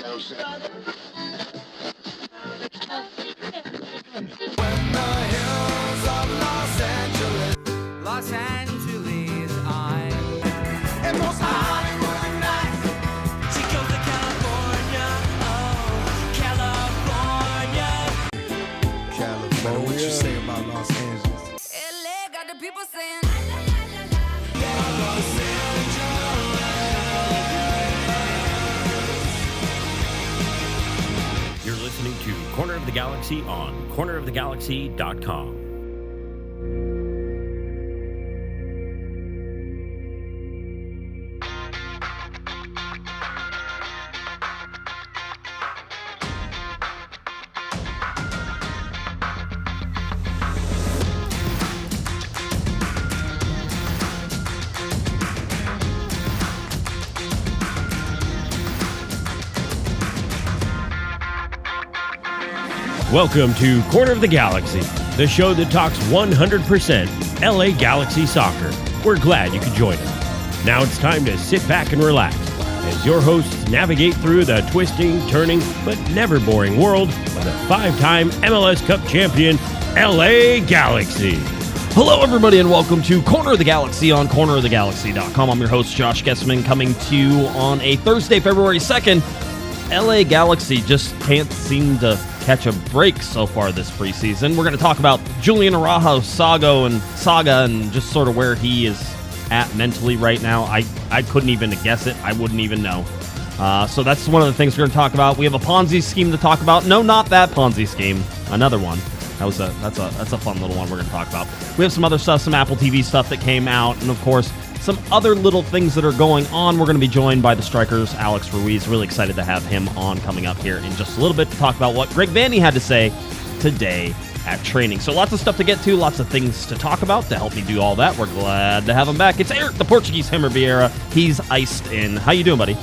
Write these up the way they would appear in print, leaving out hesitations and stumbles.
Los Angeles, I'm and most Hollywood nights. She goes to California, oh, California. What you say about Los Angeles? LA got the people saying, You're listening to Corner of the Galaxy on cornerofthegalaxy.com. Welcome to Corner of the Galaxy, the show that talks 100% LA Galaxy soccer. We're glad you could join us. Now it's time to sit back and relax as your hosts navigate through the twisting, turning, but never boring world of the five-time MLS Cup champion, LA Galaxy. Hello, everybody, and welcome to Corner of the Galaxy on cornerofthegalaxy.com. I'm your host, Josh Guesman, coming to you on a Thursday, February 2nd. LA Galaxy just can't seem to catch a break so far this preseason. We're going to talk about Julian Araujo saga and just sort of where he is at mentally right now. I couldn't even guess it. I wouldn't even know. So that's one of the things we're going to talk about. We have a Ponzi scheme to talk about. No, not that Ponzi scheme. Another one. That's a fun little one we're going to talk about. We have some other stuff, some Apple TV stuff that came out, and of course, some other little things that are going on. We're going to be joined by the Strikers, Alex Ruiz. Really excited to have him on coming up here in just a little bit to talk about what Greg Vandy had to say today at training. So lots of stuff to get to, lots of things to talk about. To help me do all that, we're glad to have him back. It's Eric, the Portuguese Hammer Vieira. He's iced in. How you doing, buddy?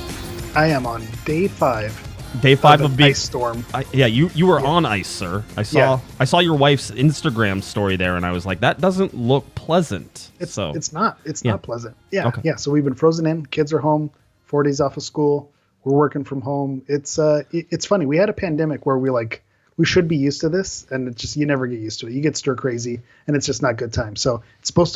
I am on day 5. Day 5 of ice storm. You were on ice, sir. I saw your wife's Instagram story there, and I was like, that doesn't look pleasant. It's not pleasant. Yeah. Okay. Yeah. So we've been frozen in. Kids are home. 4 days off of school. We're working from home. It's funny. We had a pandemic where we should be used to this, and it's just you never get used to it. You get stir crazy, and it's just not good time. So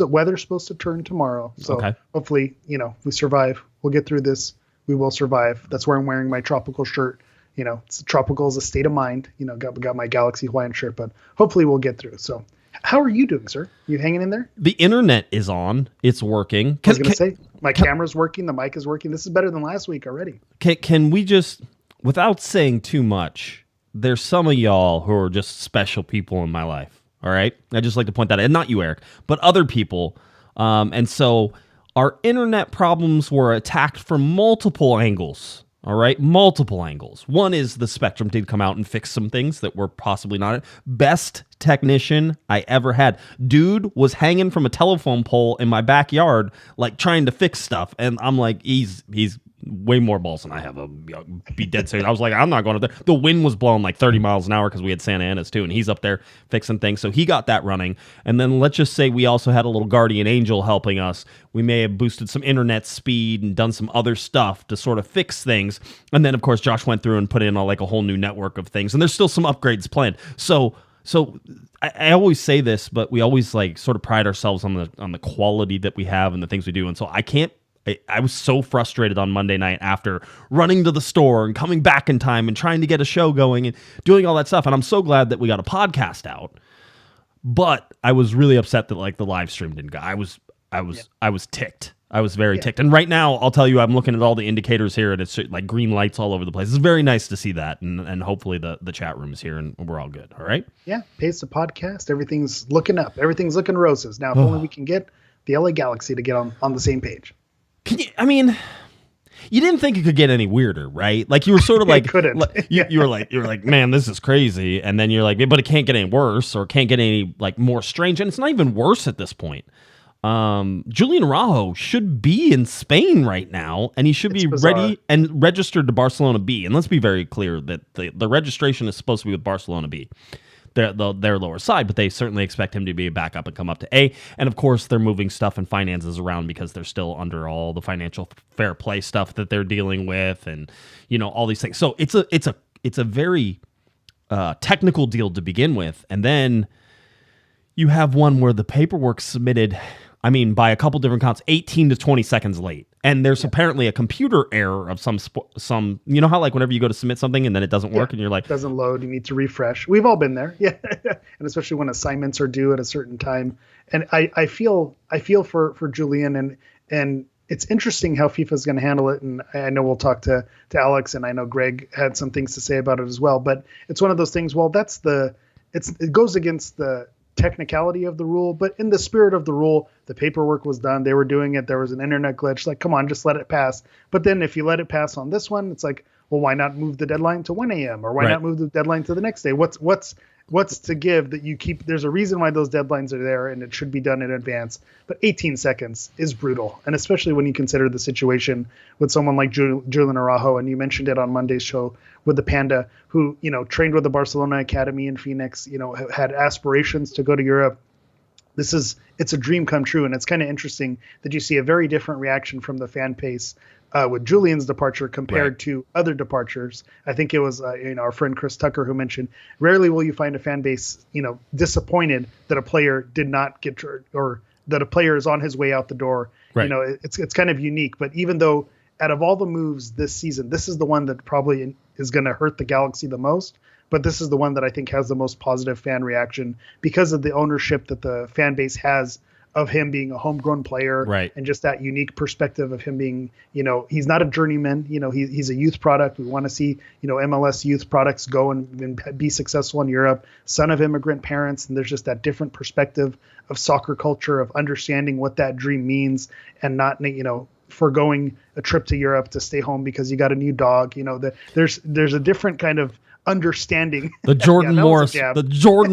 weather's supposed to turn tomorrow. So hopefully, we survive. We'll get through this. We will survive. That's where I'm wearing my tropical shirt. It's tropical is a state of mind. Got my Galaxy Hawaiian shirt, but hopefully we'll get through. So, how are you doing, sir? You hanging in there? The internet is on. It's working. I was going to say, my camera's working. The mic is working. This is better than last week already. Can we just, without saying too much, there's some of y'all who are just special people in my life. All right? I just like to point that out. And not you, Eric, but other people. And so our internet problems were attacked from multiple angles. All right, multiple angles. One is the Spectrum did come out and fix some things that were possibly not. Best technician I ever had. Dude was hanging from a telephone pole in my backyard, like trying to fix stuff. And I'm like, he's way more balls than I have. I'll be dead serious. I was like, I'm not going up there. The wind was blowing like 30 miles an hour because we had Santa Ana's too, and he's up there fixing things. So he got that running. And then let's just say we also had a little guardian angel helping us. We may have boosted some internet speed and done some other stuff to sort of fix things. And then, of course, Josh went through and put in a whole new network of things. And there's still some upgrades planned. So I always say this, but we always sort of pride ourselves on the quality that we have and the things we do. And so I was so frustrated on Monday night after running to the store and coming back in time and trying to get a show going and doing all that stuff. And I'm so glad that we got a podcast out. But I was really upset that the live stream didn't go. I was ticked. I was very ticked. And right now, I'll tell you, I'm looking at all the indicators here, and it's like green lights all over the place. It's very nice to see that, and hopefully the chat room is here, and we're all good. All right? Yeah, pace the podcast. Everything's looking up. Everything's looking roses. Now, if only we can get the LA Galaxy to get on the same page. You didn't think it could get any weirder, right? You were sort of like, couldn't. you were like, man, this is crazy. And then you're like, but it can't get any worse, or can't get any more strange. And it's not even worse at this point. Julian Araujo should be in Spain right now, and he should be ready and registered to Barcelona B. And let's be very clear that the registration is supposed to be with Barcelona B. their lower side, but they certainly expect him to be a backup and come up to A. And of course, they're moving stuff and finances around because they're still under all the financial fair play stuff that they're dealing with, and all these things. So it's a very technical deal to begin with, and then you have one where the paperwork's submitted, by a couple different counts, 18 to 20 seconds late. And there's apparently a computer error of some, how like whenever you go to submit something and then it doesn't work and you're like, doesn't load, you need to refresh. We've all been there. Yeah. And especially when assignments are due at a certain time. And I feel for Julian, and it's interesting how FIFA is going to handle it. And I know we'll talk to Alex, and I know Greg had some things to say about it as well, but it's one of those things. Well, it goes against the technicality of the rule, but in the spirit of the rule, the paperwork was done. They were doing it. There was an internet glitch. Like, come on, just let it pass. But then if you let it pass on this one, it's like, well, why not move the deadline to 1 a.m. or why not move the deadline to the next day? What's to give that you keep? There's a reason why those deadlines are there, and it should be done in advance. But 18 seconds is brutal, and especially when you consider the situation with someone like Julian Araujo, and you mentioned it on Monday's show with the Panda, who trained with the Barcelona Academy in Phoenix, had aspirations to go to Europe. It's a dream come true, and it's kind of interesting that you see a very different reaction from the fan base with Julian's departure compared to other departures. I think it was our friend Chris Tucker who mentioned, rarely will you find a fan base disappointed that a player did not get, or that a player is on his way out the door. Right. It's kind of unique. But even though out of all the moves this season, this is the one that probably is going to hurt the Galaxy the most. But this is the one that I think has the most positive fan reaction because of the ownership that the fan base has of him being a homegrown player, and just that unique perspective of him being, he's not a journeyman, he's a youth product. We want to see, MLS youth products go and be successful in Europe, son of immigrant parents. And there's just that different perspective of soccer culture, of understanding what that dream means, and not, foregoing a trip to Europe to stay home because you got a new dog. There's a different kind of understanding. The Jordan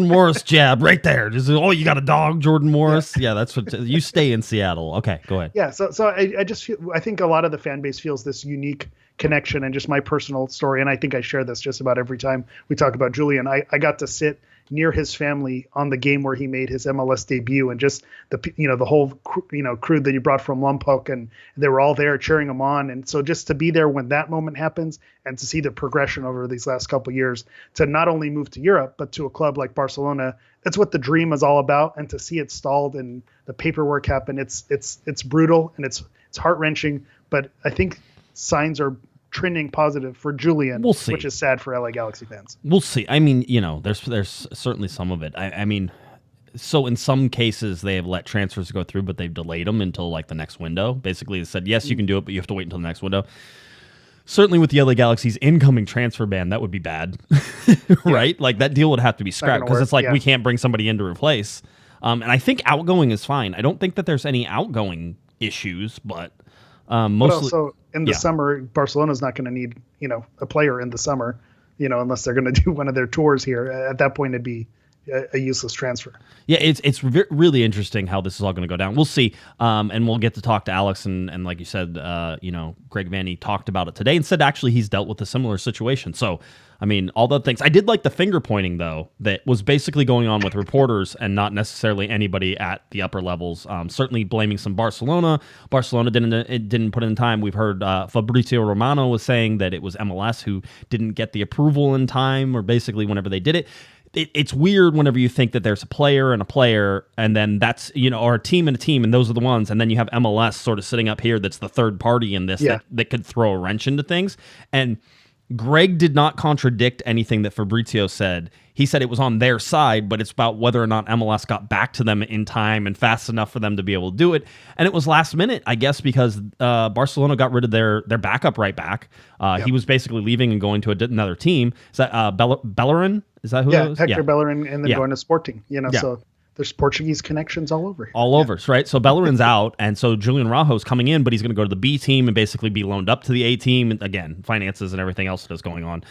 Morris jab right there. Just, you got a dog, Jordan Morris. Yeah, that's what you stay in Seattle. Okay, go ahead. Yeah, so I just feel, I think a lot of the fan base feels this unique connection, and just my personal story, and I think I share this just about every time we talk about Julian. I got to sit near his family on the game where he made his MLS debut, and just the whole crew that he brought from Lompoc, and they were all there cheering him on. And so just to be there when that moment happens, and to see the progression over these last couple of years to not only move to Europe but to a club like Barcelona, that's what the dream is all about. And to see it stalled and the paperwork happen, it's brutal, and it's heart-wrenching. But I think signs are trending positive for Julian, we'll see. Which is sad for LA Galaxy fans. We'll see. There's certainly some of it. So in some cases they have let transfers go through, but they've delayed them until like the next window. Basically, they said, yes, you can do it, but you have to wait until the next window. Certainly with the LA Galaxy's incoming transfer ban, that would be bad, right? Like that deal would have to be scrapped because it's like we can't bring somebody in to replace. And I think outgoing is fine. I don't think that there's any outgoing issues, but mostly. But also in the summer, Barcelona's not going to need a player in the summer, unless they're going to do one of their tours here. At that point, it'd be a useless transfer. Yeah, it's really interesting how this is all going to go down. We'll see, and we'll get to talk to Alex, and like you said, Greg Vanny talked about it today and said actually he's dealt with a similar situation. So, all the things. I did like the finger pointing though that was basically going on with reporters and not necessarily anybody at the upper levels. Certainly blaming some Barcelona. Barcelona didn't put in time. We've heard Fabrizio Romano was saying that it was MLS who didn't get the approval in time, or basically whenever they did it. It's weird whenever you think that there's a player, and then that's, or a team, and those are the ones, and then you have MLS sort of sitting up here that's the third party in this that could throw a wrench into things. And Greg did not contradict anything that Fabrizio said. He said it was on their side, but it's about whether or not MLS got back to them in time and fast enough for them to be able to do it. And it was last minute, I guess, because Barcelona got rid of their backup right back. He was basically leaving and going to another team. Is that Bellerin? Is that who it was? Hector Bellerin, and then going to Sporting. So there's Portuguese connections all over here. All over, right? So Bellerin's out, and so Julian Araujo's coming in, but he's going to go to the B team and basically be loaned up to the A team. And again, finances and everything else that's going on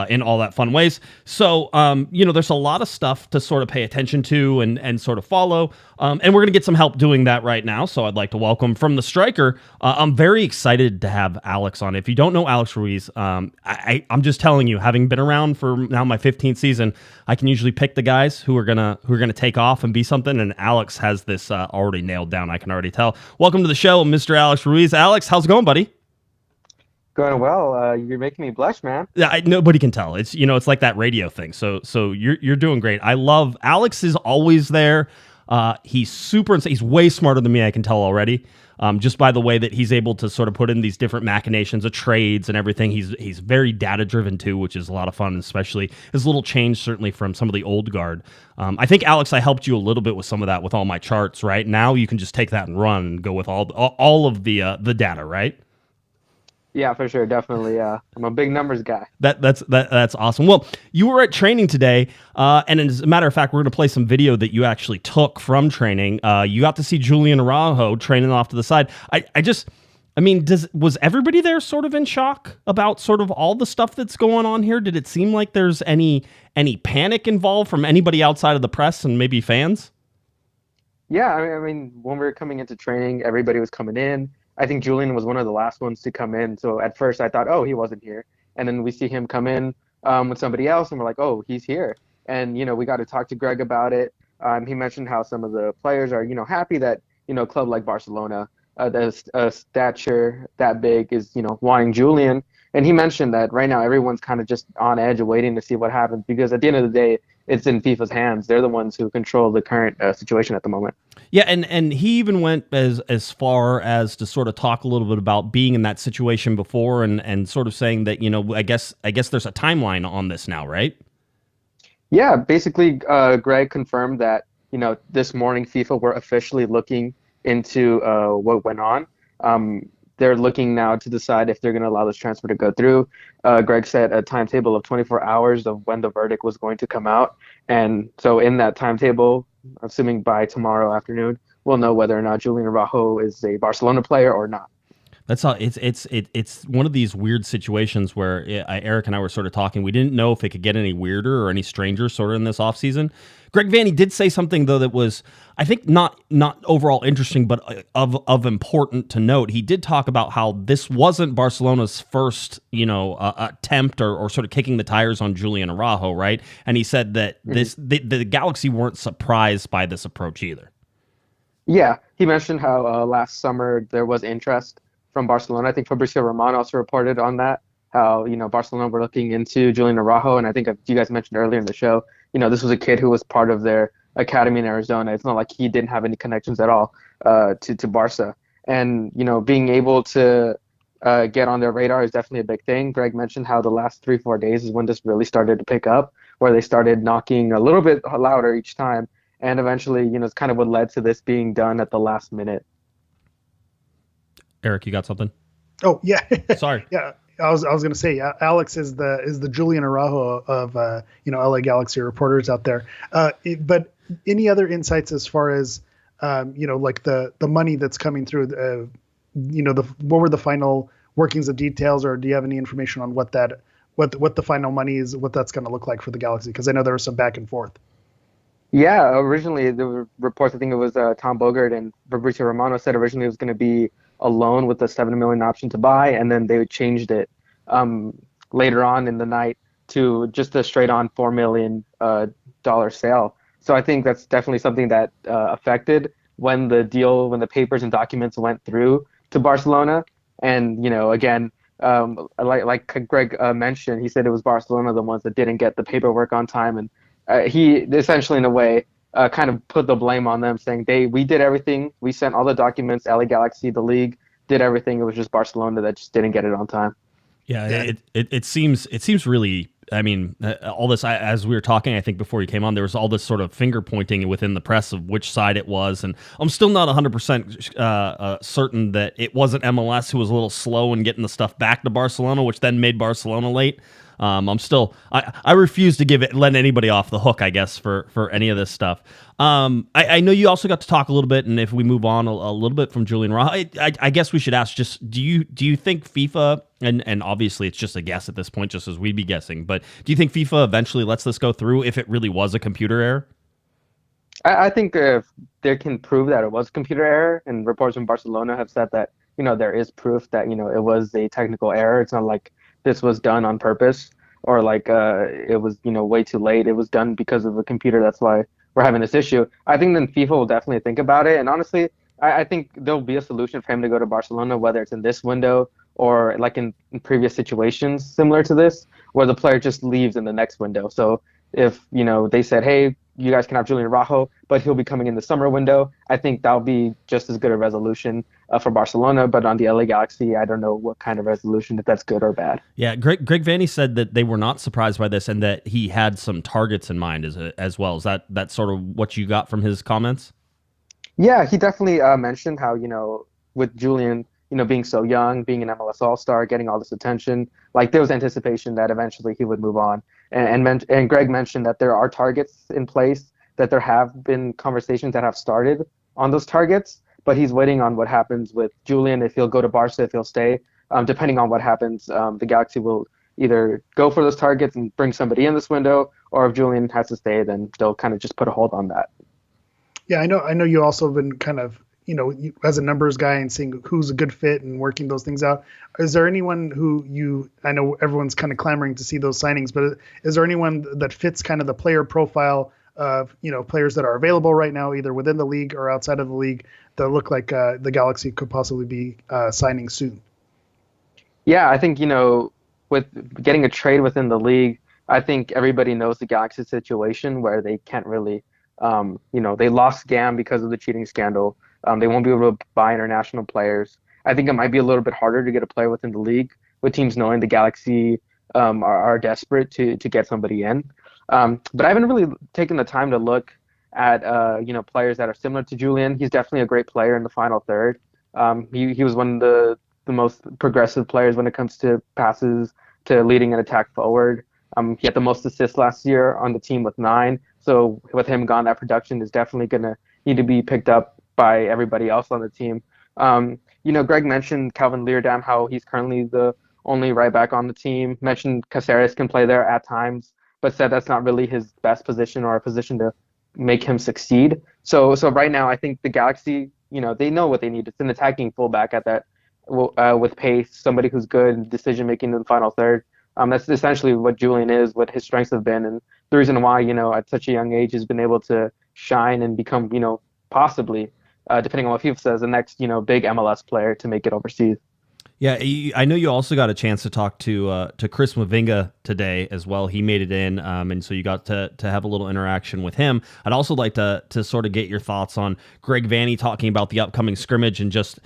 in all that fun ways. So, there's a lot of stuff to sort of pay attention to and sort of follow. And we're going to get some help doing that right now. So I'd like to welcome from the striker. I'm very excited to have Alex on. If you don't know Alex Ruiz, I'm just telling you, having been around for now my 15th season, I can usually pick the guys who are gonna take off and be something. And Alex has this already nailed down. I can already tell. Welcome to the show, Mr. Alex Ruiz. Alex, how's it going, buddy? Going well. You're making me blush, man. Yeah, nobody can tell. It's it's like that radio thing. So you're doing great. I love Alex is always there. He's he's way smarter than me. I can tell already. Just by the way that he's able to sort of put in these different machinations of trades and everything. He's very data driven too, which is a lot of fun, especially his little change certainly from some of the old guard. I think, Alex, I helped you a little bit with some of that with all my charts, right? Now you can just take that and run and go with all of the data, right? Yeah, for sure, definitely. I'm a big numbers guy. That's awesome. Well, you were at training today, and as a matter of fact, we're going to play some video that you actually took from training. You got to see Julian Araujo training off to the side. Was everybody there sort of in shock about sort of all the stuff that's going on here? Did it seem like there's any panic involved from anybody outside of the press and maybe fans? Yeah, I mean, when we were coming into training, everybody was coming in. I think Julian was one of the last ones to come in. So at first I thought, oh, he wasn't here. And then we see him come in with somebody else, and we're like, oh, he's here. And, we got to talk to Greg about it. He mentioned how some of the players are, happy that, a club like Barcelona, that's a stature that big is, wanting Julian. And he mentioned that right now everyone's kind of just on edge waiting to see what happens, because at the end of the day, it's in FIFA's hands. They're the ones who control the current situation at the moment. Yeah, and he even went as far as to sort of talk a little bit about being in that situation before, and sort of saying that, I guess there's a timeline on this now, right? Yeah, basically, Greg confirmed that, this morning FIFA were officially looking into what went on. They're looking now to decide if they're going to allow this transfer to go through. Greg set a timetable of 24 hours of when the verdict was going to come out. And so in that timetable, assuming by tomorrow afternoon, we'll know whether or not Julian Araujo is a Barcelona player or not. That's all. It's one of these weird situations where Eric and I were sort of talking. We didn't know if it could get any weirder or any stranger sort of in this offseason. Greg Vanney did say something, though, that was, I think, not overall interesting, but of important to note. He did talk about how this wasn't Barcelona's first, attempt or sort of kicking the tires on Julian Araujo, right? And he said that the Galaxy weren't surprised by this approach either. Yeah, he mentioned how last summer there was interest from Barcelona. I think Fabrizio Romano also reported on that, how, Barcelona were looking into Julian Araujo. And I think you guys mentioned earlier in the show, this was a kid who was part of their academy in Arizona. It's not like he didn't have any connections at all to Barca. And, being able to get on their radar is definitely a big thing. Greg mentioned how the last 3-4 days is when this really started to pick up, where they started knocking a little bit louder each time. And eventually, it's kind of what led to this being done at the last minute. Eric, you got something? Oh, yeah. Sorry. Yeah. I was going to say, Alex is the Julian Araujo of LA Galaxy reporters out there. But any other insights as far as like the money that's coming through? What were the final workings of details, or do you have any information on what the final money is, what that's going to look like for the Galaxy? Because I know there was some back and forth. Yeah, originally there were reports. I think it was Tom Bogert and Fabrizio Romano said originally it was going to be a loan with a $7 million option to buy, and then they changed it later on in the night to just a straight-on $4 million sale. So I think that's definitely something that affected when the papers and documents went through to Barcelona. And again, like Greg mentioned, he said it was Barcelona the ones that didn't get the paperwork on time, and he essentially, in a way, kind of put the blame on them, saying we did everything. We sent all the documents. LA Galaxy, the league, did everything. It was just Barcelona that just didn't get it on time. Yeah, it seems really. I mean, all this, as we were talking, I think before you came on, there was all this sort of finger pointing within the press of which side it was. And I'm still not 100% certain that it wasn't MLS who was a little slow in getting the stuff back to Barcelona, which then made Barcelona late. I refuse to let anybody off the hook, I guess, for any of this stuff. I know you also got to talk a little bit, and if we move on a little bit from Julian Araujo, I guess we should ask, just do you think FIFA, and obviously it's just a guess at this point, just as we'd be guessing, but do you think FIFA eventually lets this go through if it really was a computer error? I think if they can prove that it was a computer error, and reports from Barcelona have said that, there is proof that, it was a technical error. It's not like this was done on purpose, or like it was, way too late. It was done because of a computer. That's why we're having this issue. I think then FIFA will definitely think about it. And honestly, I think there'll be a solution for him to go to Barcelona, whether it's in this window or like in previous situations similar to this, where the player just leaves in the next window. So if, they said, hey, you guys can have Julian Araujo, but he'll be coming in the summer window, I think that'll be just as good a resolution for Barcelona. But on the LA Galaxy, I don't know what kind of resolution, if that's good or bad. Yeah, Greg Vanney said that they were not surprised by this and that he had some targets in mind as well. Is that sort of what you got from his comments? Yeah, he definitely mentioned how, with Julian, being so young, being an MLS All-Star, getting all this attention, like there was anticipation that eventually he would move on. And Greg mentioned that there are targets in place, that there have been conversations that have started on those targets, but he's waiting on what happens with Julian, if he'll go to Barca, if he'll stay. Depending on what happens, the Galaxy will either go for those targets and bring somebody in this window, or if Julian has to stay, then they'll kind of just put a hold on that. Yeah, I know you also have been kind of, as a numbers guy and seeing who's a good fit and working those things out. Is there anyone who I know everyone's kind of clamoring to see those signings, but is there anyone that fits kind of the player profile of, players that are available right now, either within the league or outside of the league, that look like the Galaxy could possibly be signing soon? Yeah, I think, with getting a trade within the league, I think everybody knows the Galaxy situation where they can't really, they lost Gam because of the cheating scandal. They won't be able to buy international players. I think it might be a little bit harder to get a player within the league, with teams knowing the Galaxy are desperate to get somebody in. But I haven't really taken the time to look at players that are similar to Julian. He's definitely a great player in the final third. He was one of the most progressive players when it comes to passes, to leading an attack forward. He had the most assists last year on the team with 9. So with him gone, that production is definitely going to need to be picked up by everybody else on the team. Greg mentioned Calvin Leerdam, how he's currently the only right back on the team. Mentioned Caceres can play there at times, but said that's not really his best position or a position to make him succeed. So right now, I think the Galaxy, they know what they need. It's an attacking fullback at that with pace, somebody who's good in decision making in the final third. That's essentially what Julian is, what his strengths have been, and the reason why, at such a young age, has been able to shine and become, possibly, depending on what FIFA says, the next, big MLS player to make it overseas. Yeah, I know you also got a chance to talk to Chris Mavinga today as well. He made it in, and so you got to have a little interaction with him. I'd also like to sort of get your thoughts on Greg Vanney talking about the upcoming scrimmage and just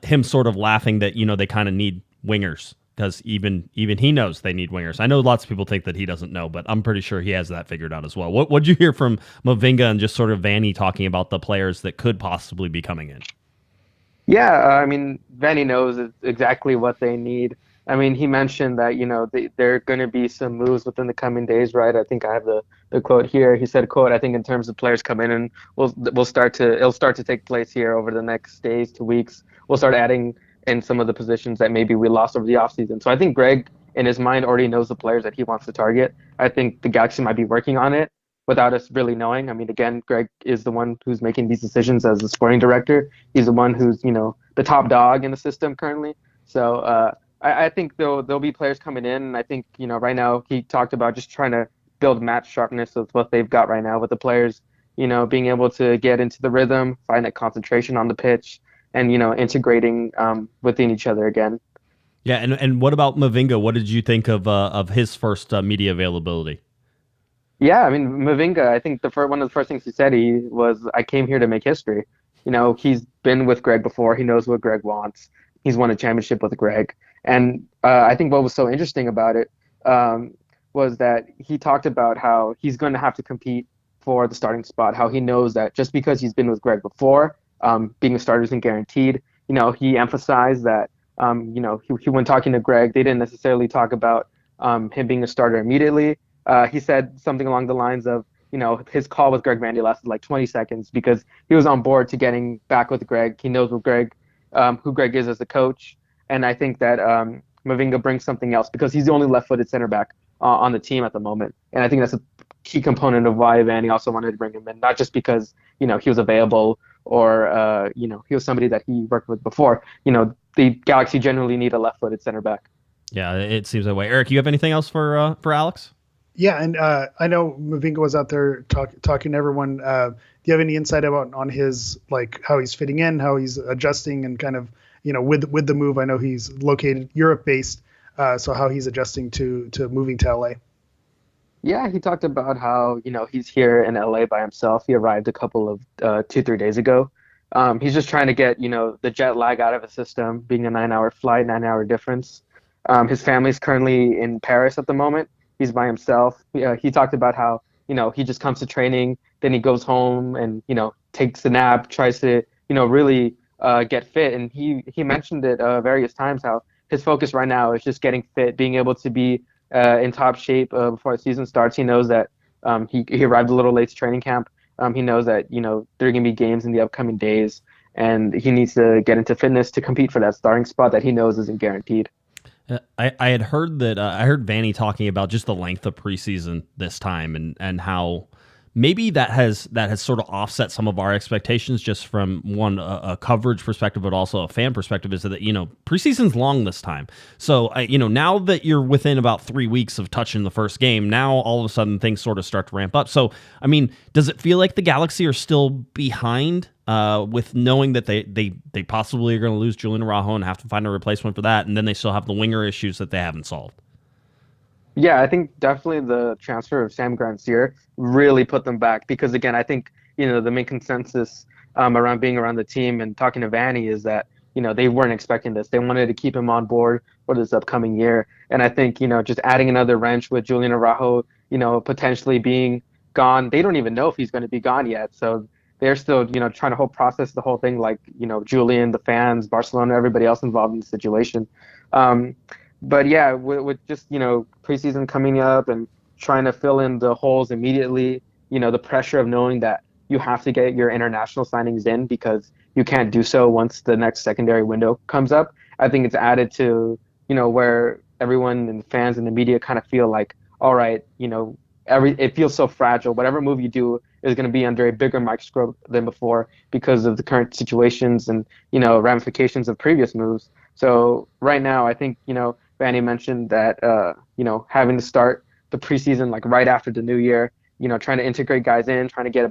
him sort of laughing that, they kind of need wingers, because even he knows they need wingers. I know lots of people think that he doesn't know, but I'm pretty sure he has that figured out as well. What'd you hear from Mavinga and just sort of Vanney talking about the players that could possibly be coming in? Yeah, Vanney knows exactly what they need. He mentioned that, there are going to be some moves within the coming days, right? I think I have the quote here. He said, quote, I think in terms of players coming in, it'll start to take place here over the next days to weeks. We'll start adding in some of the positions that maybe we lost over the offseason. So I think Greg, in his mind, already knows the players that he wants to target. I think the Galaxy might be working on it without us really knowing. Again, Greg is the one who's making these decisions as the sporting director. He's the one who's, the top dog in the system currently. So I think there'll be players coming in. And I think, right now he talked about just trying to build match sharpness with what they've got right now with the players, being able to get into the rhythm, find that concentration on the pitch, and, integrating within each other again. Yeah, and what about Mavinga? What did you think of his first media availability? Yeah, Mavinga, I think one of the first things he said was, I came here to make history. He's been with Greg before. He knows what Greg wants. He's won a championship with Greg. And I think what was so interesting about it was that he talked about how he's going to have to compete for the starting spot, how he knows that just because he's been with Greg before, being a starter isn't guaranteed. He emphasized that, when talking to Greg, they didn't necessarily talk about him being a starter immediately. He said something along the lines of, his call with Greg Vandy lasted like 20 seconds because he was on board to getting back with Greg. He knows who Greg is as a coach. And I think that Mavinga brings something else because he's the only left-footed center back on the team at the moment. And I think that's a key component of why Vandy also wanted to bring him in, not just because, he was available or, he was somebody that he worked with before. The Galaxy generally need a left-footed center back. Yeah, it seems that way. Eric, you have anything else for Alex? Yeah, and I know Mavinga was out there talking to everyone. Do you have any insight on his, like, how he's fitting in, how he's adjusting, and kind of, with the move? I know he's located Europe-based, so how he's adjusting to moving to LA. Yeah, he talked about how, he's here in LA by himself. He arrived a couple of 2-3 days ago. He's just trying to get, the jet lag out of his system, being a 9-hour flight, 9-hour difference. His family's currently in Paris at the moment. He's by himself. He talked about how, he just comes to training, then he goes home and, takes a nap, tries to, really get fit. And he mentioned it various times how his focus right now is just getting fit, being able to be in top shape before the season starts. He knows that he arrived a little late to training camp. He knows that, there are going to be games in the upcoming days, and he needs to get into fitness to compete for that starting spot that he knows isn't guaranteed. I had heard that I heard Vanny talking about just the length of preseason this time and how maybe that has sort of offset some of our expectations just from a coverage perspective, but also a fan perspective, is that, preseason's long this time. So, now that you're within about 3 weeks of touching the first game, now all of a sudden things sort of start to ramp up. So, I mean, does it feel like the Galaxy are still behind with knowing that they possibly are going to lose Julian Araujo and have to find a replacement for that, and then they still have the winger issues that they haven't solved? Yeah, I think definitely the transfer of Sam Grandsir really put them back because, again, I think, the main consensus around being around the team and talking to Vanny is that, they weren't expecting this. They wanted to keep him on board for this upcoming year. And I think, just adding another wrench with Julian Araujo, potentially being gone. They don't even know if he's going to be gone yet. So they're still, trying to process the whole thing like, Julian, the fans, Barcelona, everybody else involved in the situation. But yeah, with just, preseason coming up and trying to fill in the holes immediately, the pressure of knowing that you have to get your international signings in because you can't do so once the next secondary window comes up. I think it's added to, where everyone and fans and the media kind of feel like, all right, it feels so fragile. Whatever move you do is going to be under a bigger microscope than before because of the current situations and, ramifications of previous moves. So right now, I think, Vanny mentioned that, having to start the preseason like right after the new year, trying to integrate guys in, trying to get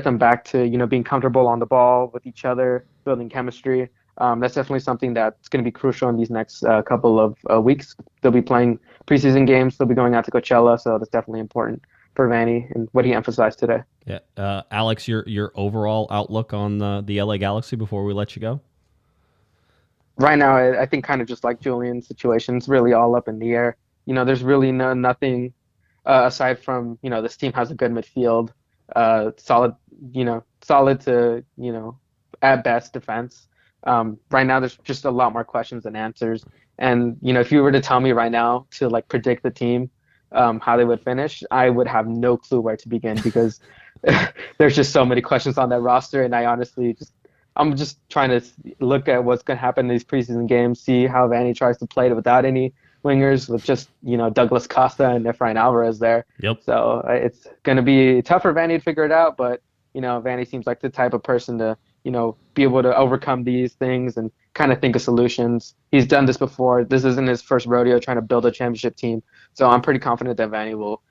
them back to, being comfortable on the ball with each other, building chemistry. That's definitely something that's going to be crucial in these next couple of weeks. They'll be playing preseason games. They'll be going out to Coachella. So that's definitely important for Vanny and what he emphasized today. Yeah. Alex, your overall outlook on the LA Galaxy before we let you go? Right now, I think kind of just like Julian's situation, it's really all up in the air. There's really nothing aside from, this team has a good midfield, solid to, at best defense. Right now, there's just a lot more questions than answers. And, if you were to tell me right now to like predict the team, how they would finish, I would have no clue where to begin because there's just so many questions on that roster. And I honestly I'm just trying to look at what's going to happen in these preseason games, see how Vanny tries to play it without any wingers, with just, Douglas Costa and Efrain Alvarez there. Yep. So it's going to be tough for Vanny to figure it out, but, Vanny seems like the type of person to, be able to overcome these things and kind of think of solutions. He's done this before. This isn't his first rodeo trying to build a championship team. So I'm pretty confident that Vanny will,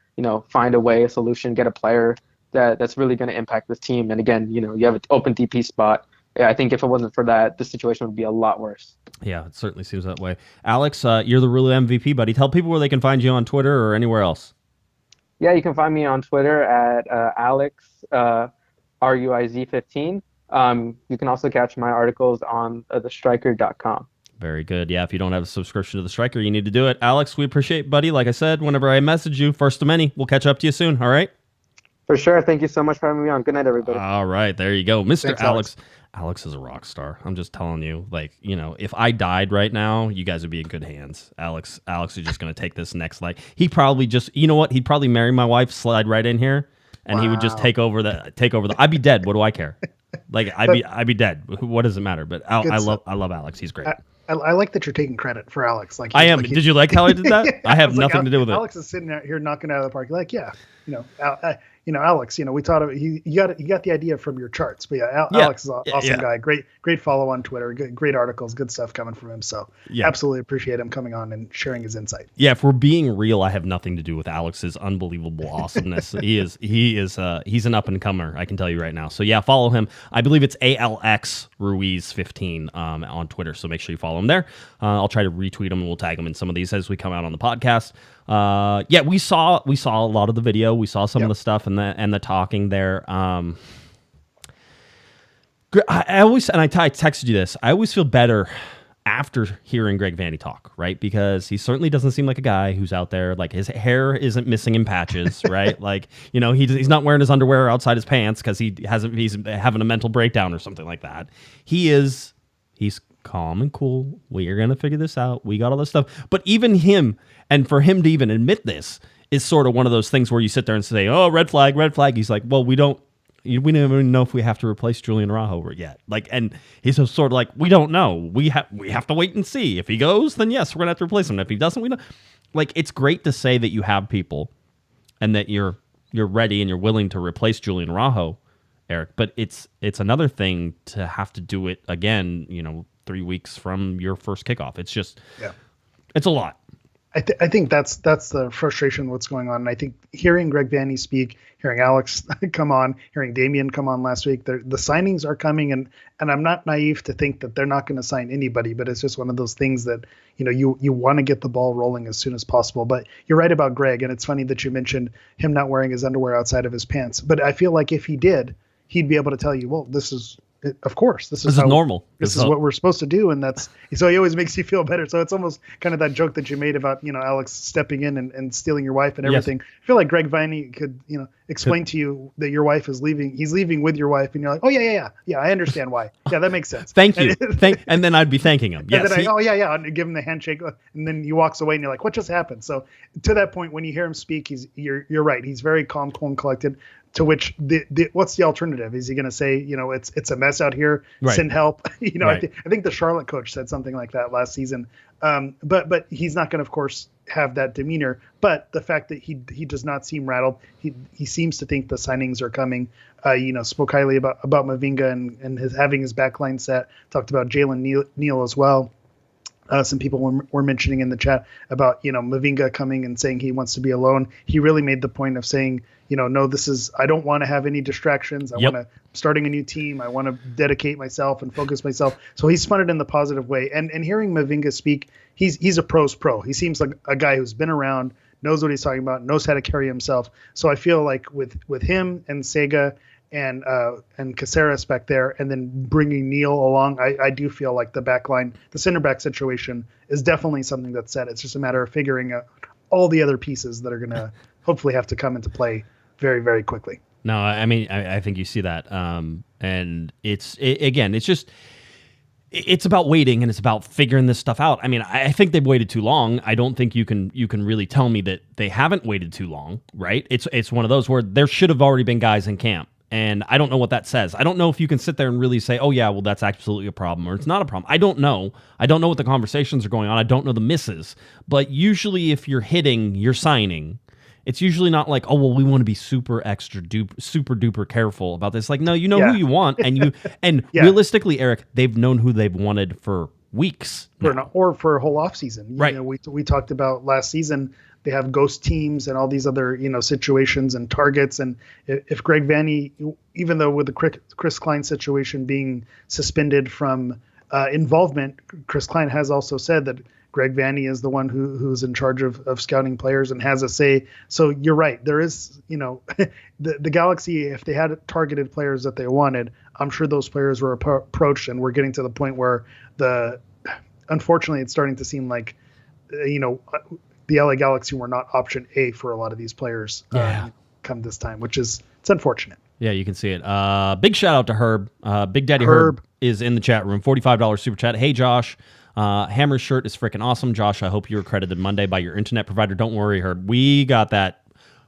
find a way, a solution, get a player that's really going to impact this team. And again, you have an open DP spot. Yeah, I think if it wasn't for that, the situation would be a lot worse. Yeah, it certainly seems that way. Alex, you're the real MVP, buddy. Tell people where they can find you on Twitter or anywhere else. Yeah, you can find me on Twitter at Alex, RUIZ15. You can also catch my articles on thestriker.com. Very good. Yeah, if you don't have a subscription to The Striker, you need to do it. Alex, we appreciate, buddy. Like I said, whenever I message you, first of many, we'll catch up to you soon, all right? For sure. Thank you so much for having me on. Good night, everybody. All right, there you go. Mr. Thanks, Alex Alex is a rock star. I'm just telling you, like, if I died right now, you guys would be in good hands. Alex is just going to take this next leg. He probably just, you know what? He'd probably marry my wife, slide right in here, and he would just take over the. I'd be dead. What do I care? Like, I'd be dead. What does it matter? But I love Alex. He's great. I like that you're taking credit for Alex. Like I am. Like did you like how I did that? I have like, nothing to do with it. Alex is sitting out here knocking it out of the park. Like, yeah, Alex. We thought of you got the idea from your charts. But yeah, Alex is an awesome guy. Great follow on Twitter. Great articles. Good stuff coming from him. So absolutely appreciate him coming on and sharing his insight. Yeah, if we're being real, I have nothing to do with Alex's unbelievable awesomeness. He's an up and comer. I can tell you right now. So yeah, follow him. I believe it's ALX Ruiz 15 on Twitter. So make sure you follow him there. I'll try to retweet him and we'll tag him in some of these as we come out on the podcast. We saw a lot of the video. We saw some of the stuff and the talking there. I texted you this. I always feel better after hearing Greg Vanney talk, right? Because he certainly doesn't seem like a guy who's out there, like his hair isn't missing in patches, right? Like, he's not wearing his underwear outside his pants because he's having a mental breakdown or something like that. He's calm and cool. We're going to figure this out. We got all this stuff. But even him, and for him to even admit this, is sort of one of those things where you sit there and say, oh, red flag, red flag. He's like, well, we don't even know if we have to replace Julian Araujo yet. Like, and he's sort of like, we don't know. We have to wait and see. If he goes, then yes, we're going to have to replace him. If he doesn't, we don't. Like, it's great to say that you have people and that you're ready and you're willing to replace Julian Araujo, Eric. But it's another thing to have to do it again, 3 weeks from your first kickoff. It's just, it's a lot. I think that's the frustration of what's going on. And I think hearing Greg Vanney speak, hearing Alex come on, hearing Damian come on last week, the signings are coming. And I'm not naive to think that they're not going to sign anybody, but it's just one of those things that, you want to get the ball rolling as soon as possible. But you're right about Greg. And it's funny that you mentioned him not wearing his underwear outside of his pants. But I feel like if he did, he'd be able to tell you, well, this is normal. This is what we're supposed to do. And so he always makes you feel better. So it's almost kind of that joke that you made about, Alex stepping in and stealing your wife and everything. Yes. I feel like Greg Vanney could, explain to you that your wife is leaving. He's leaving with your wife. And you're like, oh yeah. I understand why. Yeah, that makes sense. Thank you. And then I'd be thanking him. Yes. And then and give him the handshake. And then he walks away and you're like, what just happened? So to that point, when you hear him speak, you're right. He's very calm, cool, and collected. To which what's the alternative? Is he going to say, it's a mess out here, right. Send help? Right. I think the Charlotte coach said something like that last season. But he's not going to, of course, have that demeanor. But the fact that he does not seem rattled, he seems to think the signings are coming. Spoke highly about Mavinga and having his back line set. Talked about Jalen Neal as well. Some people were mentioning in the chat about, Mavinga coming and saying he wants to be alone. He really made the point of saying, no, I don't want to have any distractions. I'm starting a new team. I want to dedicate myself and focus myself. So he spun it in the positive way. And hearing Mavinga speak, he's a pro's pro. He seems like a guy who's been around, knows what he's talking about, knows how to carry himself. So I feel like with him and Sega and Caceres back there, and then bringing Neal along, I do feel like the back line, the center back situation is definitely something that's set. It's just a matter of figuring out all the other pieces that are going to hopefully have to come into play very, very quickly. No, I mean, I think you see that. And it's about waiting and it's about figuring this stuff out. I mean, I think they've waited too long. I don't think you can really tell me that they haven't waited too long, right? It's one of those where there should have already been guys in camp. And I don't know what that says. I don't know if you can sit there and really say, oh, yeah, well, that's absolutely a problem or it's not a problem. I don't know. I don't know what the conversations are going on. I don't know the misses. But usually if you're hitting, you're signing. It's usually not like, oh, well, we want to be super duper careful about this. Like, no, you know who you want. And realistically, Eric, they've known who they've wanted for weeks. Or for a whole offseason. Right. We talked about last season. They have ghost teams and all these other, situations and targets. And if Greg Vanney, even though with the Chris Klein situation being suspended from involvement, Chris Klein has also said that Greg Vanney is the one who's in charge of scouting players and has a say. So you're right. There is, the Galaxy, if they had targeted players that they wanted, I'm sure those players were approached, and we're getting to the point where unfortunately, it's starting to seem like, the LA Galaxy were not option A for a lot of these players come this time, it's unfortunate. Yeah, you can see it. Big shout out to Herb. Big Daddy Herb is in the chat room. $45 super chat. Hey, Josh. Hammer's shirt is freaking awesome. Josh, I hope you were credited Monday by your internet provider. Don't worry, Herb. We got that.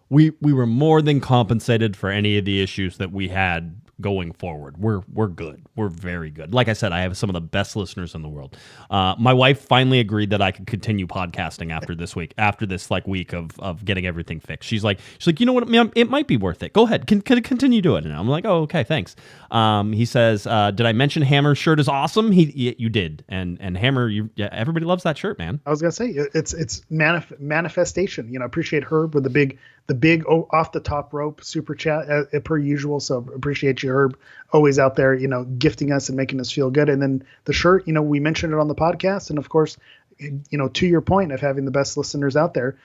We were more than compensated for any of the issues that we had going forward. We're good. We're very good. Like I said, I have some of the best listeners in the world. My wife finally agreed that I could continue podcasting after this week, after this week of getting everything fixed. She's like, you know what, man, it might be worth it. Go ahead, continue doing it. And I'm like, oh, okay, thanks. He says, did I mention Hammer's shirt is awesome? You did, and Hammer, everybody loves that shirt, man. I was gonna say it's manifestation. Appreciate Herb with the big off the top rope super chat per usual. So appreciate you, Herb, always out there, gifting us and making us feel good. And then the shirt, we mentioned it on the podcast, and of course, to your point of having the best listeners out there,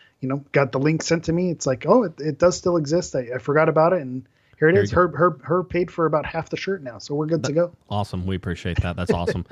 got the link sent to me. It's like, oh, it does still exist. I forgot about it, and here it is. Herb paid for about half the shirt now, so we're good to go. Awesome. We appreciate that. That's awesome.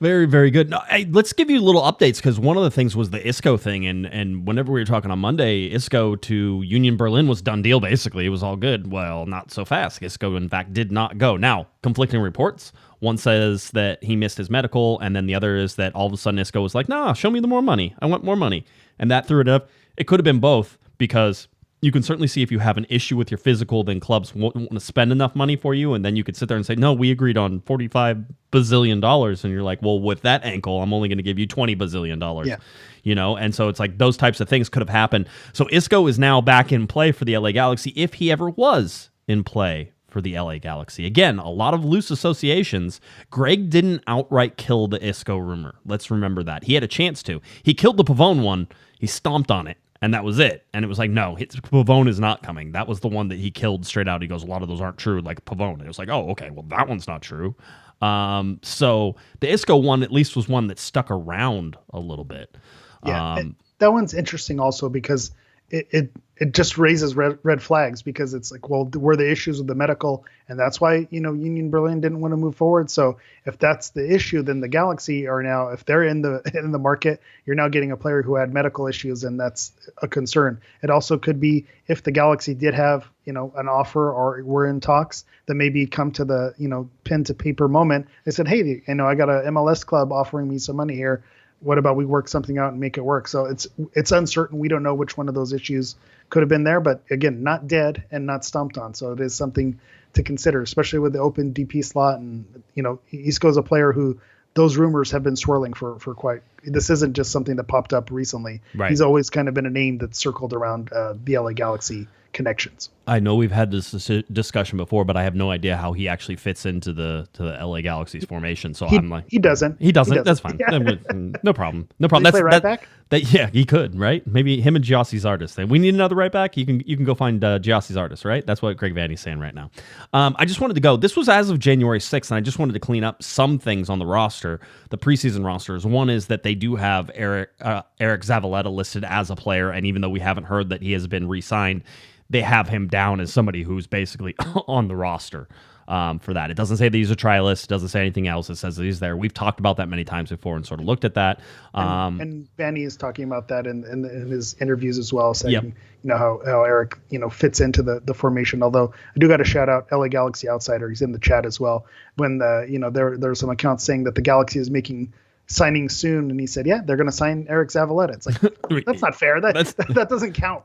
Very, very good. Now, let's give you little updates, because one of the things was the ISCO thing, and whenever we were talking on Monday, ISCO to Union Berlin was done deal, basically. It was all good. Well, not so fast. ISCO, in fact, did not go. Now, conflicting reports. One says that he missed his medical, and then the other is that all of a sudden ISCO was like, nah, show me the more money. I want more money. And that threw it up. It could have been both, because you can certainly see if you have an issue with your physical, then clubs won't want to spend enough money for you, and then you could sit there and say, no, we agreed on $45 bazillion, and you're like, well, with that ankle, I'm only going to give you $20 bazillion. Yeah. And so it's like those types of things could have happened. So Isco is now back in play for the LA Galaxy, if he ever was in play for the LA Galaxy. Again, a lot of loose associations. Greg didn't outright kill the Isco rumor. Let's remember that. He had a chance to. He killed the Pavone one. He stomped on it. And that was it. And it was like, no, Pavone is not coming. That was the one that he killed straight out. He goes, a lot of those aren't true, like Pavone. It was like, oh, okay, well, that one's not true. So the Isco one at least was one that stuck around a little bit. Yeah, that one's interesting also because it just raises red flags, because it's like, well, were the issues with the medical, and that's why Union Berlin didn't want to move forward. So if that's the issue, then the Galaxy are now, if they're in the market, you're now getting a player who had medical issues, and that's a concern. It also could be if the Galaxy did have an offer or were in talks, that maybe come to the pen to paper moment. They said, hey, I got a MLS club offering me some money here. What about we work something out and make it work? So it's uncertain. We don't know which one of those issues could have been there, but again, not dead and not stomped on. So it is something to consider, especially with the open DP slot. And, Isco's a player who those rumors have been swirling for quite. This isn't just something that popped up recently. Right. He's always kind of been a name that's circled around the LA Galaxy connections. I know we've had this discussion before, but I have no idea how he actually fits into the LA Galaxy's formation. So I'm like, he doesn't. That's fine. Yeah. No problem. That's play right back. Yeah, he could, right? Maybe him and Giassi Zardes. We need another right back. You can go find Giassi Zardes, right? That's what Greg Vanny's saying right now. I just wanted to go. This was as of January 6th, and I just wanted to clean up some things on the roster, the preseason rosters. One is that they do have Eric Zavaleta listed as a player, and even though we haven't heard that he has been re-signed, they have him down as somebody who's basically on the roster for that. It doesn't say that he's a trialist. It doesn't say anything else. It says that he's there. We've talked about that many times before and sort of looked at that. And Vanny is talking about that in his interviews as well, saying how Eric fits into the formation. Although I do got to shout out LA Galaxy Outsider. He's in the chat as well. When there are some accounts saying that the Galaxy is making signing soon, and he said, yeah, they're going to sign Eric Zavaleta. It's like, that's not fair. That doesn't count.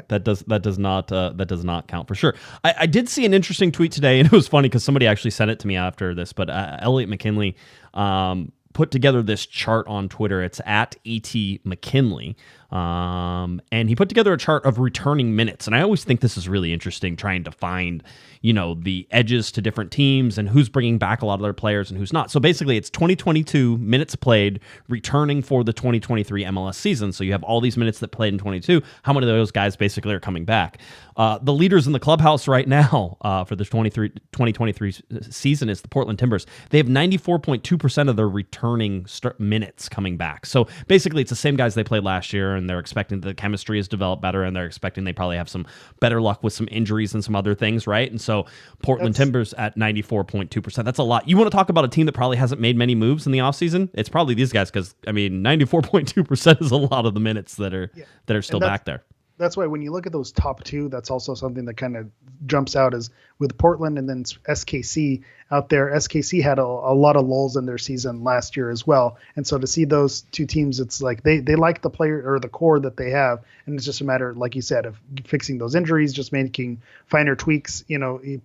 that does not count for sure. I did see an interesting tweet today, and it was funny because somebody actually sent it to me after this, but Elliot McKinley put together this chart on Twitter. It's at ET McKinley. And he put together a chart of returning minutes. And I always think this is really interesting, trying to find, the edges to different teams and who's bringing back a lot of their players and who's not. So basically it's 2022 minutes played returning for the 2023 MLS season. So you have all these minutes that played in 22. How many of those guys basically are coming back? The leaders in the clubhouse right now for the 2023 season is the Portland Timbers. They have 94.2% of their returning minutes coming back. So basically it's the same guys they played last year, and they're expecting the chemistry has developed better, and they're expecting they probably have some better luck with some injuries and some other things, right? And so Portland Timbers at 94.2%. That's a lot. You want to talk about a team that probably hasn't made many moves in the offseason? It's probably these guys, because 94.2% is a lot of the minutes that are still back there. that's why when you look at those top two, that's also something that kind of jumps out is with Portland and then SKC out there. SKC had a lot of lulls in their season last year as well. And so to see those two teams, it's like they like the player or the core that they have. And it's just a matter, like you said, of fixing those injuries, just making finer tweaks.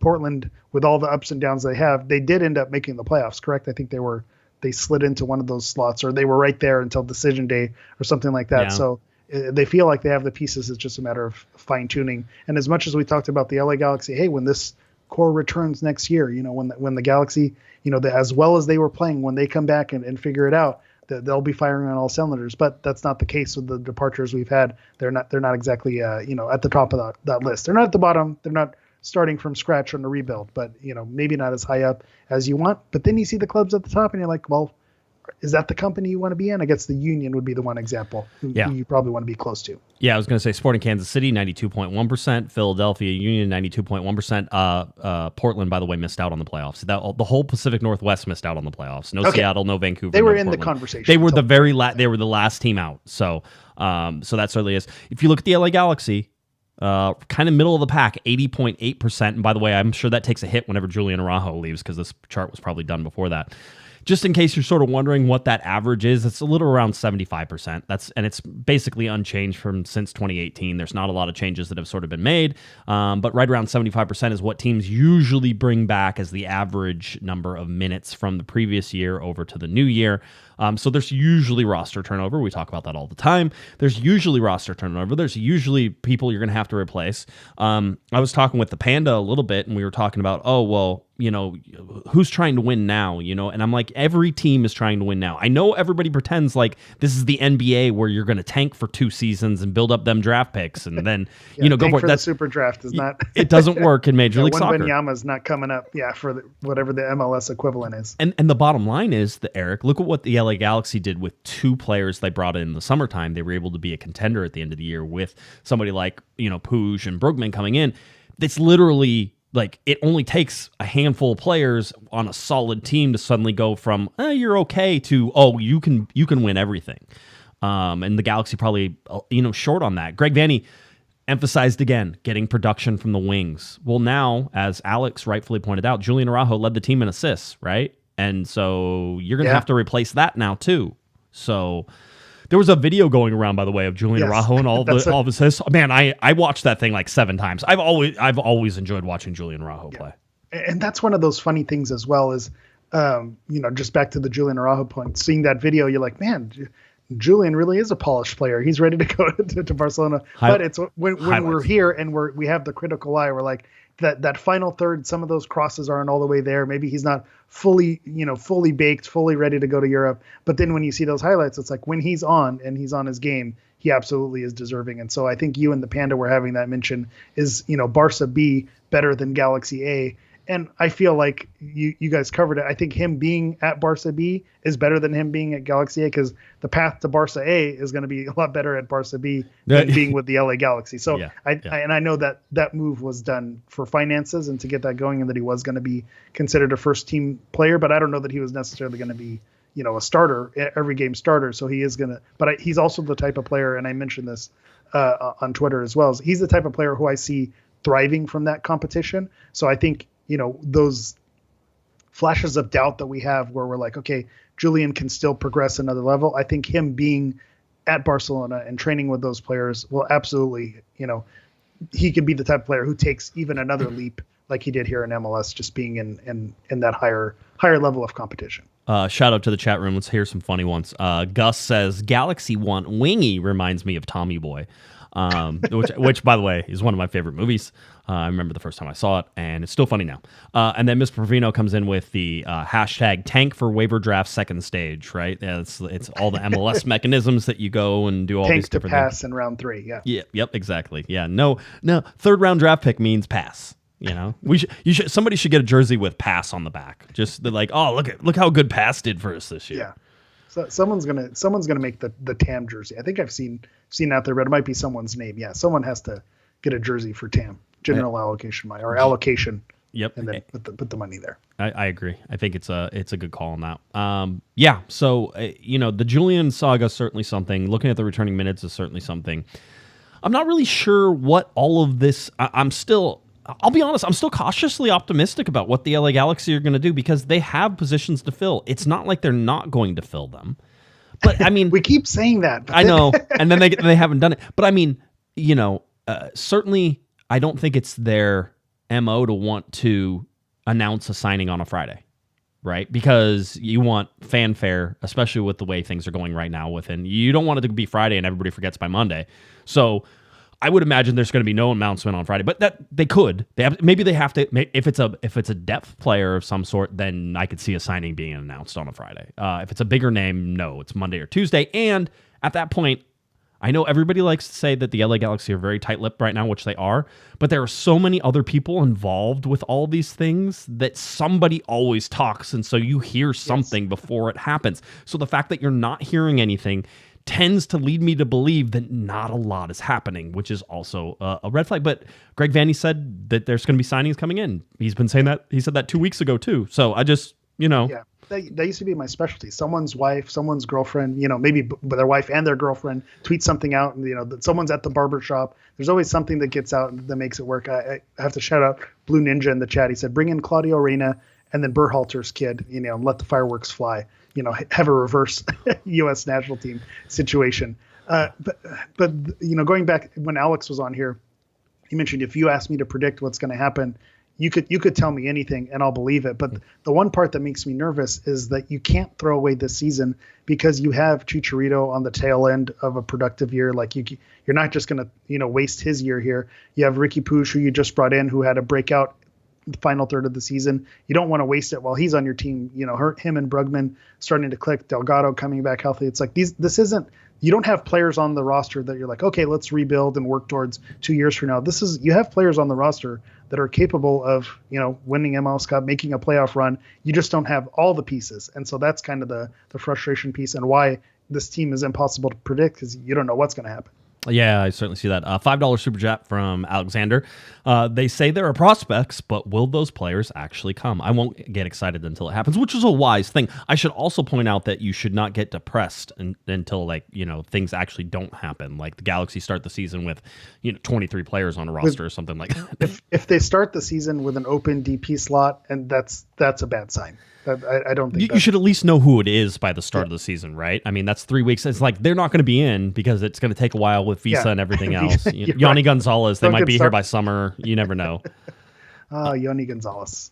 Portland, with all the ups and downs they have, they did end up making the playoffs, correct? I think they slid into one of those slots, or they were right there until decision day or something like that. Yeah. So they feel like they have the pieces. It's just a matter of fine tuning. And as much as we talked about the LA Galaxy, hey, when this core returns next year, when the Galaxy, as well as they were playing, when they come back and figure it out, they'll be firing on all cylinders. But that's not the case with the departures we've had. They're not exactly at the top of that list. They're not at the bottom. They're not starting from scratch on the rebuild, but maybe not as high up as you want. But then you see the clubs at the top, and you're like, well, is that the company you want to be in? I guess the Union would be the one example who you probably want to be close to. Yeah, I was going to say Sporting Kansas City, 92.1%. Philadelphia Union, 92.1%. Portland, by the way, missed out on the playoffs. The whole Pacific Northwest missed out on the playoffs. No Seattle, no Vancouver. They were no in Portland. The conversation. They were they were the last team out. So that certainly is. If you look at the LA Galaxy, kind of middle of the pack, 80.8%. And by the way, I'm sure that takes a hit whenever Julian Araujo leaves because this chart was probably done before that. Just in case you're sort of wondering what that average is, it's a little around 75%. And it's basically unchanged from since 2018. There's not a lot of changes that have sort of been made, but right around 75% is what teams usually bring back as the average number of minutes from the previous year over to the new year. So there's usually roster turnover. We talk about that all the time. There's usually roster turnover. There's usually people you're going to have to replace. I was talking with the Panda a little bit, and we were talking about, who's trying to win now, and I'm like, every team is trying to win now. I know everybody pretends like this is the NBA where you're going to tank for 2 seasons and build up them draft picks and then, go for it. That's the super draft is not. It doesn't work in Major League Soccer. Wembanyama's not coming up. Yeah. For whatever the MLS equivalent is. And the bottom line is that, Eric, look at what the LA Galaxy did with 2 players they brought in the summertime. They were able to be a contender at the end of the year with somebody like, Puig and Brugman coming in. It's literally like it only takes a handful of players on a solid team to suddenly go from you're okay to you can win everything. And the Galaxy probably short on that. Greg Vanney emphasized again getting production from the wings. Well, now, as Alex rightfully pointed out, Julian Araujo led the team in assists, right? And so you're gonna have to replace that now too. So there was a video going around, by the way, of Julian Araujo and all of his assists. Man, I watched that thing like 7 times. I've always enjoyed watching Julian Araujo play. And that's one of those funny things as well is, just back to the Julian Araujo point, seeing that video, you're like, man, Julian really is a polished player. He's ready to go to Barcelona. But it's when we're here and we have the critical eye, we're like, that final third, some of those crosses aren't all the way there. Maybe he's not fully baked, fully ready to go to Europe. But then when you see those highlights, it's like when he's on and he's on his game, he absolutely is deserving. And so I think you and the Panda were having that mention is, Barca B better than Galaxy A. And I feel like you guys covered it. I think him being at Barca B is better than him being at Galaxy A because the path to Barca A is going to be a lot better at Barca B than being with the LA Galaxy. So I know that move was done for finances and to get that going and that he was going to be considered a first team player, but I don't know that he was necessarily going to be, a starter, every game starter. So he is going to, but he's also the type of player, and I mentioned this on Twitter as well, he's the type of player who I see thriving from that competition. So I think, those flashes of doubt that we have where we're like, okay, Julian can still progress another level. I think him being at Barcelona and training with those players will absolutely, he could be the type of player who takes even another leap like he did here in MLS, just being in that higher level of competition. Shout out to the chat room. Let's hear some funny ones. Gus says, Galaxy Want Wingy reminds me of Tommy Boy. Which, by the way, is one of my favorite movies. I remember the first time I saw it, and it's still funny now. And then Mr. Provino comes in with the hashtag tank for waiver draft second stage, right? Yeah, it's all the MLS mechanisms that you go and do all tank these different to pass things. in round 3, yeah. Yep, exactly. Yeah, no, third round draft pick means pass. Somebody should get a jersey with pass on the back. Just like, look how good pass did for us this year. Yeah. So someone's gonna make the TAM jersey. I think I've seen out there, but it might be someone's name. Yeah, someone has to get a jersey for TAM, general allocation money or allocation. Yep, and then put the money there. I agree. I think it's a good call on that. So the Julian saga is certainly something. Looking at the returning minutes is certainly something. I'm not really sure what all of this. I'll be honest, I'm still cautiously optimistic about what the LA Galaxy are going to do because they have positions to fill. It's not like they're not going to fill them. But I mean, we keep saying that. I know, and then they haven't done it. But I mean, certainly, I don't think it's their MO to want to announce a signing on a Friday, right? Because you want fanfare, especially with the way things are going right now. You don't want it to be Friday and everybody forgets by Monday. So I would imagine there's going to be no announcement on Friday, but that they could. Maybe they have to. If it's a depth player of some sort, then I could see a signing being announced on a Friday. If it's a bigger name, no, it's Monday or Tuesday. And at that point, I know everybody likes to say that the LA Galaxy are very tight-lipped right now, which they are, but there are so many other people involved with all these things that somebody always talks, and so you hear something before it happens. So the fact that you're not hearing anything tends to lead me to believe that not a lot is happening, which is also a red flag. But Greg Vanney said that there's going to be signings coming in. He's been saying that. He said that 2 weeks ago too. So I just, Yeah, that used to be my specialty. Someone's wife, someone's girlfriend, maybe their wife and their girlfriend tweet something out, and that someone's at the barber shop. There's always something that gets out that makes it work. I have to shout out Blue Ninja in the chat. He said, bring in Claudio Reyna and then Berhalter's kid, and let the fireworks fly. Have a reverse U.S. national team situation. But going back when Alex was on here, he mentioned if you ask me to predict what's going to happen, you could tell me anything and I'll believe it. But the one part that makes me nervous is that you can't throw away this season because you have Chicharito on the tail end of a productive year. Like you're not just going to waste his year here. You have Ricky Puig, who you just brought in, who had a breakout the final third of the season. You don't want to waste it while he's on your team. Him and Brugman starting to click, Delgado coming back healthy. It's like this isn't, you don't have players on the roster that you're like, okay, let's rebuild and work towards 2 years from now. You have players on the roster that are capable of, winning MLS Cup, making a playoff run. You just don't have all the pieces. And so that's kind of the frustration piece and why this team is impossible to predict because you don't know what's going to happen. Yeah, I certainly see that. $5 super chat from Alexander. They say there are prospects, but will those players actually come? I won't get excited until it happens, which is a wise thing. I should also point out that you should not get depressed until things actually don't happen. Like the Galaxy start the season with 23 players on a roster or something like that. If they start the season with an open DP slot, and that's a bad sign. I don't think you should at least know who it is by the start of the season, right? I mean, that's 3 weeks. It's like they're not going to be in because it's going to take a while with visa and everything else. Yanni Gonzalez, they might be here by summer. You never know. Yanni Gonzalez.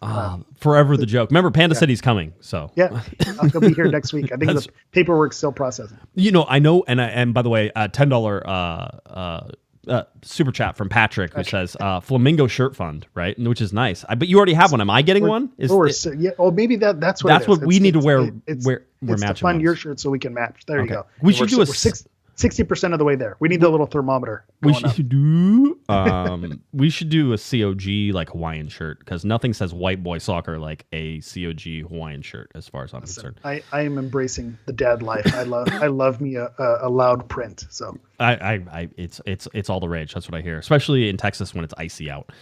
Forever the joke. Remember, Panda said he's coming. So yeah, he'll be here next week. I think the paperwork's still processing. I know. And by the way, $10 super chat from Patrick who says Flamingo shirt fund, right? Which is nice. But you already have one. Am I getting one? Maybe that's what. That's what we need to wear. We're matching. To fund your shirt so we can match. There you go. We should do 60% of the way there. We need the little thermometer. We should do a COG like Hawaiian shirt because nothing says white boy soccer like a COG Hawaiian shirt as far as I'm concerned. I am embracing the dad life. I love me a loud print. So it's all the rage. That's what I hear, especially in Texas when it's icy out.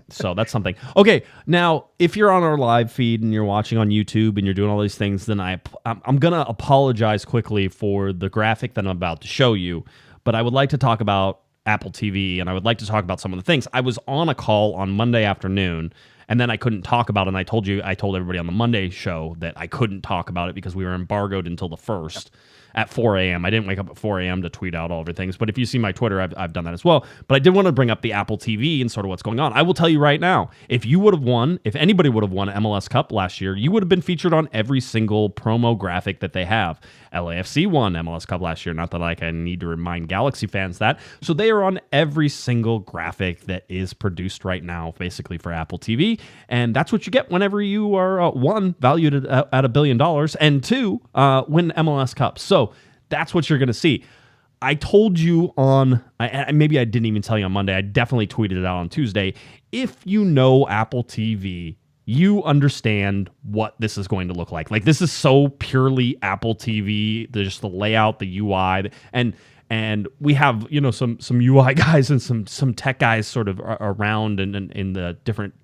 So that's something. Okay, now if you're on our live feed and you're watching on YouTube and you're doing all these things, then I'm gonna apologize quickly for the graphic that I'm about to show you. But I would like to talk about Apple TV and I would like to talk about some of the things. I was on a call on Monday afternoon and then I couldn't talk about it. And I told everybody on the Monday show that I couldn't talk about it because we were embargoed until the 1st. At 4 a.m. I didn't wake up at 4 a.m. to tweet out all of the things, but if you see my Twitter, I've done that as well. But I did want to bring up the Apple TV and sort of what's going on. I will tell you right now, if anybody would have won MLS Cup last year, you would have been featured on every single promo graphic that they have. LAFC won MLS Cup last year. Not that I need to remind Galaxy fans that. So they are on every single graphic that is produced right now, basically for Apple TV. And that's what you get whenever you are, one, valued at $1 billion, and two, win MLS Cup. So that's what you're going to see. I told you maybe I didn't even tell you on Monday. I definitely tweeted it out on Tuesday. If you know Apple TV, you understand what this is going to look like. Like this is so purely Apple TV. There's the layout, the UI, and we have some UI guys and some tech guys sort of around and in the different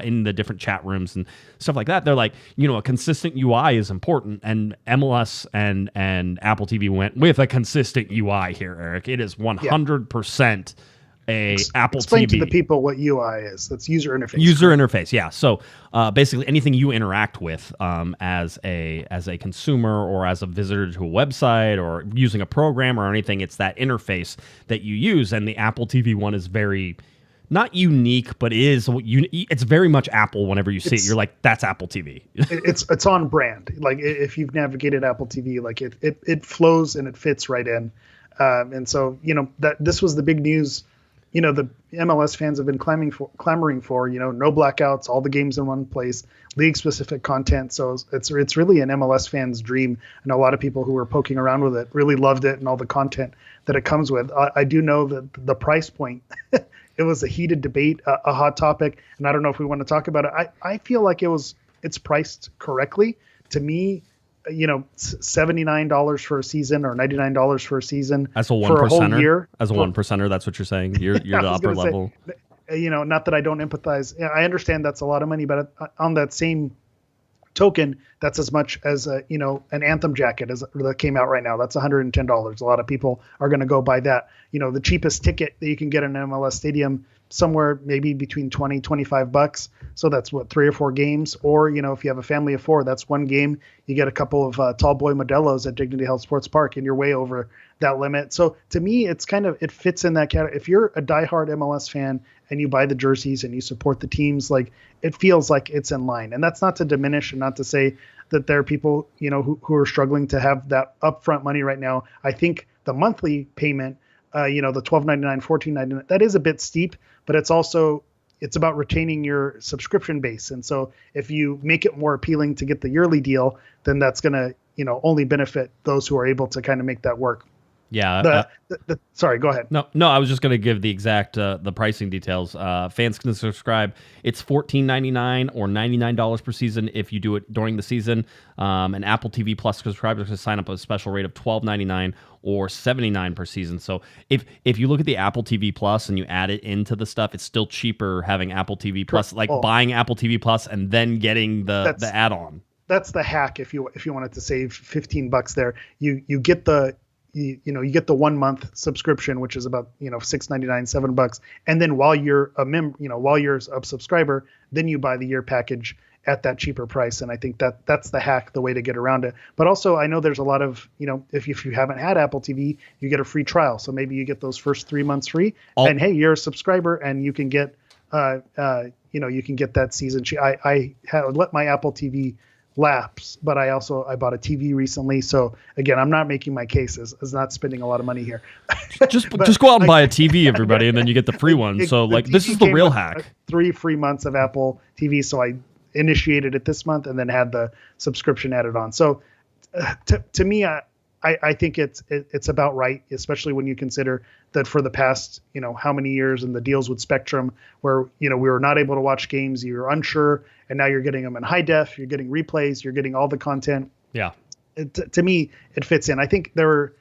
in the different chat rooms and stuff like that. They're like, a consistent UI is important, and MLS and Apple TV went with a consistent UI here, Eric. It is 100% Apple Explain TV. to the people what UI is. That's user interface. User interface, yeah. So basically, anything you interact with as a consumer or as a visitor to a website or using a program or anything, it's that interface that you use. And the Apple TV one is very not unique, but it's very much Apple. Whenever you see it, you're like, that's Apple TV. it's on brand. Like if you've navigated Apple TV, like it flows and it fits right in. And so that this was the big news. The MLS fans have been clamoring for, no blackouts, all the games in one place, league-specific content. So it's really an MLS fan's dream. I know a lot of people who were poking around with it really loved it and all the content that it comes with. I do know that the price point, it was a heated debate, a hot topic, and I don't know if we want to talk about it. I feel like it's priced correctly. To me, $79 for a season or $99 for a season. As a one for a percenter, whole year. As a one percenter, that's what you're saying. You're the upper level. Not that I don't empathize. I understand that's a lot of money, but on that same token, that's as much as an Anthem jacket that came out right now. That's $110. A lot of people are going to go buy that. The cheapest ticket that you can get in an MLS stadium, somewhere maybe between $20-$25. So that's 3 or 4 games. Or if you have a family of 4, that's one game. You get a couple of tall boy Modelos at Dignity Health Sports Park, and you're way over that limit. So to me, it fits in that category. If you're a diehard MLS fan and you buy the jerseys and you support the teams, like it feels like it's in line. And that's not to diminish and not to say that there are people who are struggling to have that upfront money right now. I think the monthly payment, the $12.99, $14.99, that is a bit steep, but it's about retaining your subscription base. And so if you make it more appealing to get the yearly deal, then that's going to, only benefit those who are able to kind of make that work. Yeah. Sorry, go ahead. No, I was just going to give the exact the pricing details. Fans can subscribe. It's $14.99 or $99 per season if you do it during the season. And Apple TV Plus subscribers can sign up at a special rate of $12.99 or $79 per season. So if you look at the Apple TV Plus and you add it into the stuff, it's still cheaper having Apple TV Plus, buying Apple TV Plus and then getting the add-on. That's the hack. If you wanted to save $15 there, you get the you get the 1 month subscription, which is about $6.99, $7, and then while you're while you're a subscriber, then you buy the year package at that cheaper price. And I think that's the hack, the way to get around it. But also, I know there's a lot of if you haven't had Apple TV, you get a free trial. So maybe you get those first 3 months free, and hey, you're a subscriber, and you can get you can get that season. I let my Apple TV lapse, but I bought a TV recently. So again, I'm not making my case as not spending a lot of money here. just go out and buy a TV, everybody, and then you get the free one. So this is the real hack. 3 free months of Apple TV. So I initiated it this month and then had the subscription added on. So to me, I think it's about right, especially when you consider that for the past, how many years and the deals with Spectrum where, we were not able to watch games, you were unsure, and now you're getting them in high def, you're getting replays, you're getting all the content. Yeah. To me, it fits in. I think the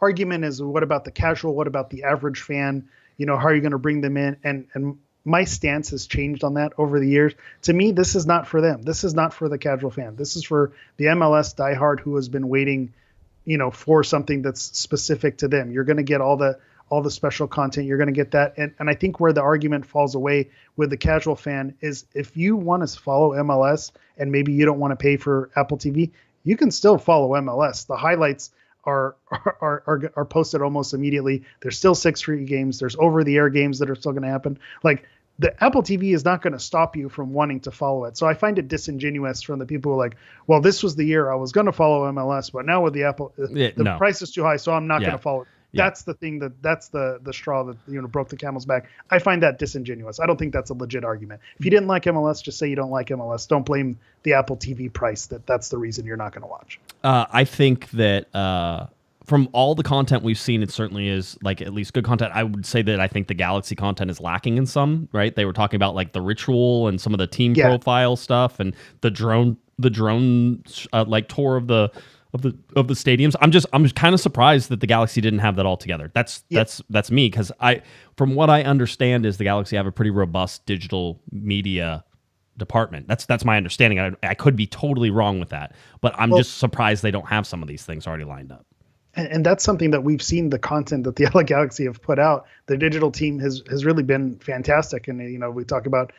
argument is, what about the casual? What about the average fan? How are you going to bring them in? And my stance has changed on that over the years. To me, this is not for them. This is not for the casual fan. This is for the MLS diehard who has been waiting, for something that's specific to them. You're going to get all the special content. You're going to get that. And I think where the argument falls away with the casual fan is, if you want to follow MLS and maybe you don't want to pay for Apple TV, you can still follow MLS. The highlights are posted almost immediately. There's still 6 free games. There's over-the-air games that are still going to happen. Like, the Apple TV is not going to stop you from wanting to follow it. So I find it disingenuous from the people who are like, well, this was the year I was going to follow MLS, but now with the Apple, the price is too high, so I'm not going to follow it. Yeah. That's the thing that's the straw that broke the camel's back. I find that disingenuous. I don't think that's a legit argument. If you didn't like MLS, just say you don't like MLS. Don't blame the Apple TV price that's the reason you're not going to watch. I think that from all the content we've seen, it certainly is at least good content. I would say that I think the Galaxy content is lacking in some, right? They were talking about the ritual and some of the team profile stuff and the drone tour of the of the stadiums. I'm kind of surprised that the Galaxy didn't have that all together. That's me, because from what I understand is the Galaxy have a pretty robust digital media department. That's my understanding. I could be totally wrong with that, but I'm just surprised they don't have some of these things already lined up. And that's something that we've seen, the content that the LA Galaxy have put out. The digital team has really been fantastic. And, we talk about,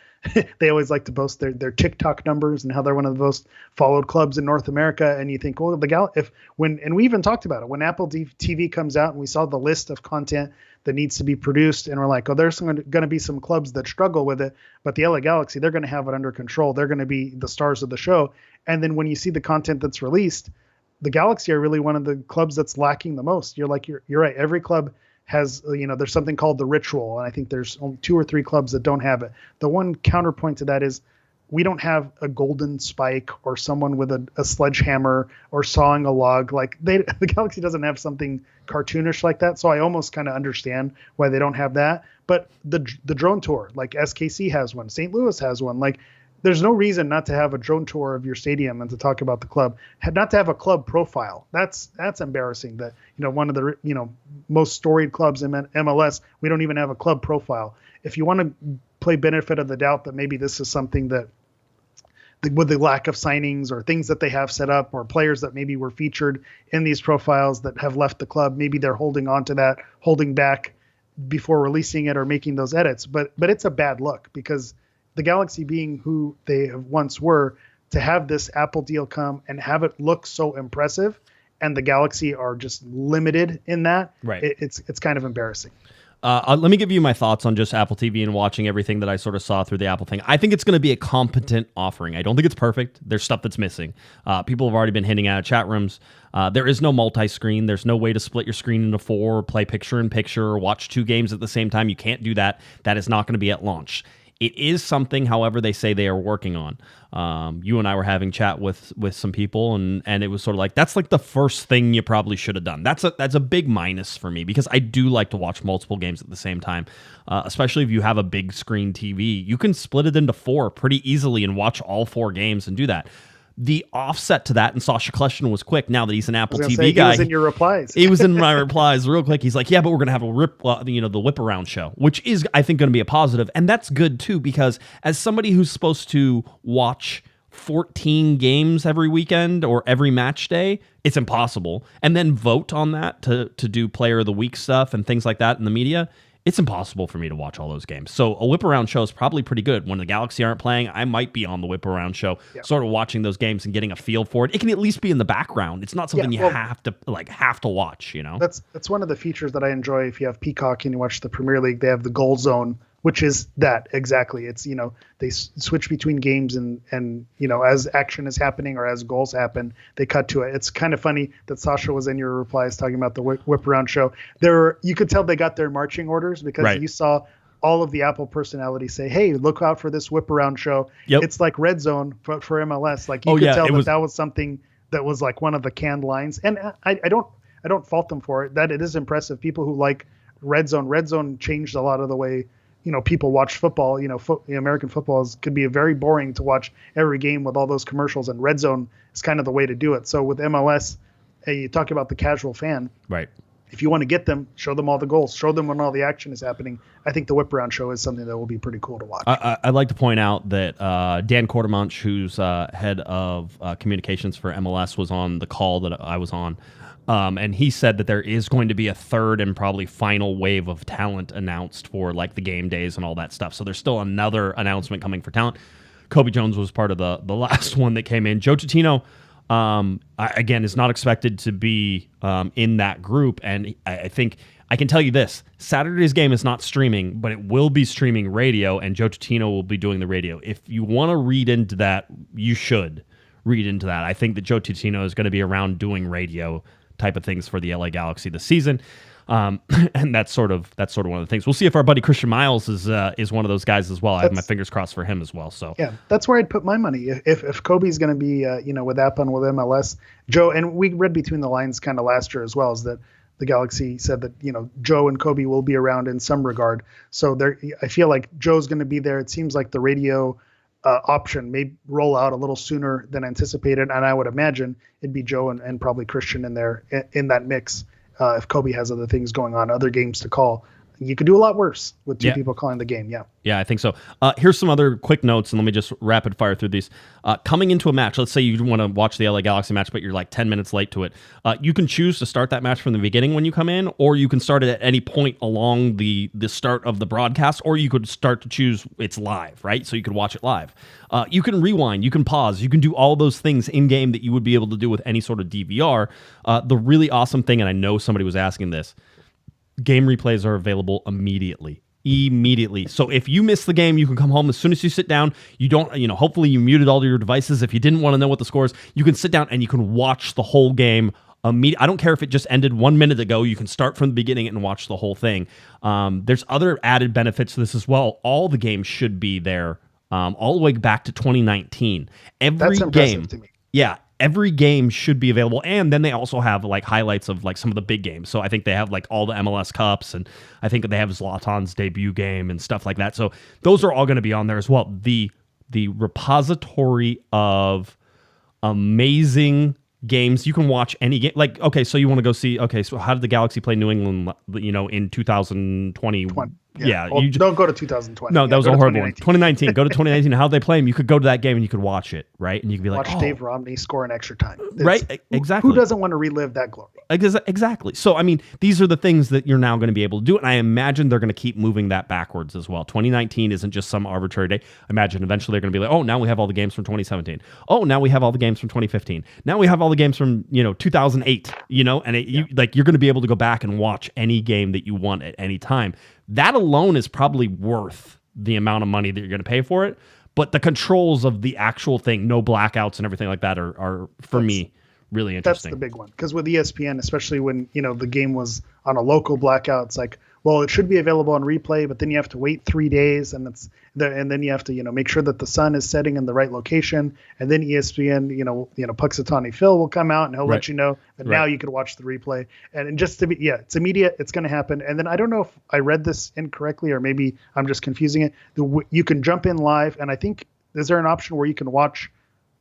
they always like to boast their TikTok numbers and how they're one of the most followed clubs in North America. And you think, well, and we even talked about it when Apple TV comes out and we saw the list of content that needs to be produced, and we're like, oh, there's going to be some clubs that struggle with it, but the LA Galaxy, they're going to have it under control. They're going to be the stars of the show. And then when you see the content that's released, the Galaxy are really one of the clubs that's lacking the most. You're right. Every club has, there's something called the ritual. And I think there's only 2 or 3 clubs that don't have it. The one counterpoint to that is we don't have a golden spike or someone with a sledgehammer or sawing a log. The Galaxy doesn't have something cartoonish like that. So I almost kind of understand why they don't have that. But the drone tour, like SKC has one, St. Louis has one, there's no reason not to have a drone tour of your stadium and to talk about the club, not to have a club profile. That's embarrassing that, one of the, most storied clubs in MLS, we don't even have a club profile. If you want to play benefit of the doubt that maybe this is something that with the lack of signings or things that they have set up or players that maybe were featured in these profiles that have left the club, maybe they're holding on to that, holding back before releasing it or making those edits. But it's a bad look because the Galaxy being who they once were, to have this Apple deal come and have it look so impressive, and the Galaxy are just limited in that, right? It's kind of embarrassing. Let me give you my thoughts on just Apple TV and watching everything that I sort of saw through the Apple thing. I think it's going to be a competent offering. I don't think it's perfect. There's stuff that's missing. People have already been hinting at chat rooms. There is no multi-screen. There's no way to split your screen into 4, or play picture-in-picture, or watch 2 games at the same time. You can't do that. That is not going to be at launch. It is something, however, they say they are working on. You and I were having chat with some people, and it was sort of like, that's like the first thing you probably should have done. That's a big minus for me, because I do like to watch multiple games at the same time, especially if you have a big screen TV. You can split it into 4 pretty easily and watch all 4 games and do that. The offset to that, and Sasha Kleshman was quick now that he's an Apple TV guy. He was in your replies. He was in my replies real quick. He's like, yeah, but we're going to have the whip around show, which is, I think, going to be a positive. And that's good too, because as somebody who's supposed to watch 14 games every weekend or every match day, it's impossible. And then vote on that to do player of the week stuff and things like that in the media. It's impossible for me to watch all those games. So a whip around show is probably pretty good. When the Galaxy aren't playing, I might be on the whip around show, sort of watching those games and getting a feel for it. It can at least be in the background. It's not something you have to watch, That's one of the features that I enjoy. If you have Peacock and you watch the Premier League, they have the goal zone, which is that exactly. It's, they switch between games and as action is happening or as goals happen, they cut to it. It's kind of funny that Sasha was in your replies talking about the whip around show. You could tell they got their marching orders because you saw all of the Apple personalities say, hey, look out for this whip around show. Yep. It's like Red Zone for MLS. Like you could tell that was something that was like one of the canned lines. And I don't fault them for it. That it is impressive. People who like Red Zone changed a lot of the way people watch football. American football could be very boring to watch every game with all those commercials, and Red Zone is kind of the way to do it. So with MLS, you talk about the casual fan, right? If you want to get them, show them all the goals, show them when all the action is happening. I think the whip around show is something that will be pretty cool to watch. I'd like to point out that Dan Quartermunch, who's head of communications for MLS, was on the call that I was on. And he said that there is going to be a third and probably final wave of talent announced for like the game days and all that stuff. So there's still another announcement coming for talent. Kobe Jones was part of the last one that came in. Joe Tutino, again, is not expected to be in that group. And I think I can tell you this, Saturday's game is not streaming, but it will be streaming radio, and Joe Tutino will be doing the radio. If you want to read into that, you should read into that. I think that Joe Tutino is going to be around doing radio type of things for the LA Galaxy this season. And that's sort of one of the things. We'll see if our buddy Christian Miles is one of those guys as well. I have my fingers crossed for him as well. So yeah, that's where I'd put my money. If Kobe's going to be, with Apple and with MLS, Joe, and we read between the lines kind of last year as well, is that the Galaxy said that, Joe and Kobe will be around in some regard. So I feel like Joe's going to be there. It seems like the radio option may roll out a little sooner than anticipated, and I would imagine it'd be Joe and probably Christian in there in that mix. If Kobe has other things going on, other games to call, you could do a lot worse with two people calling the game. Yeah, I think so. Here's some other quick notes, and let me just rapid fire through these. Coming into a match, let's say you want to watch the LA Galaxy match, but you're like 10 minutes late to it. You can choose to start that match from the beginning when you come in, or you can start it at any point along the start of the broadcast, or you could start to choose it's live, right? So you could watch it live. You can rewind, you can pause, you can do all those things in-game that you would be able to do with any sort of DVR. The really awesome thing, and I know somebody was asking this, game replays are available immediately. So if you miss the game, you can come home as soon as you sit down. You don't, hopefully you muted all your devices. If you didn't want to know what the score is, you can sit down and you can watch the whole game immediately. I don't care if it just ended 1 minute ago. You can start from the beginning and watch the whole thing. There's other added benefits to this as well. All the games should be there all the way back to 2019. That's impressive to me. Yeah. Every game should be available, and then they also have like highlights of like some of the big games. So I think they have like all the MLS Cups, and I think they have Zlatan's debut game and stuff like that. So those are all going to be on there as well. The repository of amazing games. You can watch any game. Like, okay, so you want to go see, okay, so how did the Galaxy play New England, in 2020? Yeah. Well, don't go to 2020. No, that was a horrible one. 2019. Go to 2019. How'd they play them? You could go to that game and you could watch it, right? And you could be like, watch Dave Romney score in extra time. Right? Exactly. Who doesn't want to relive that glory? Exactly. So, I mean, these are the things that you're now going to be able to do. And I imagine they're going to keep moving that backwards as well. 2019 isn't just some arbitrary day. I imagine eventually they're going to be like, oh, now we have all the games from 2017. Oh, now we have all the games from 2015. Now we have all the games from, 2008, and you're going to be able to go back and watch any game that you want at any time. That alone is probably worth the amount of money that you're going to pay for it. But the controls of the actual thing, no blackouts and everything like that are for me, really interesting. That's the big one. Because with ESPN, especially when, the game was on a local blackout, it's like, well, it should be available on replay, but then you have to wait 3 days, and then you have to, make sure that the sun is setting in the right location, and then ESPN, Puxatawny Phil will come out and he'll let you know that now you can watch the replay. And just to be, it's immediate, it's going to happen. And then I don't know if I read this incorrectly, or maybe I'm just confusing it. You can jump in live, and I think, is there an option where you can watch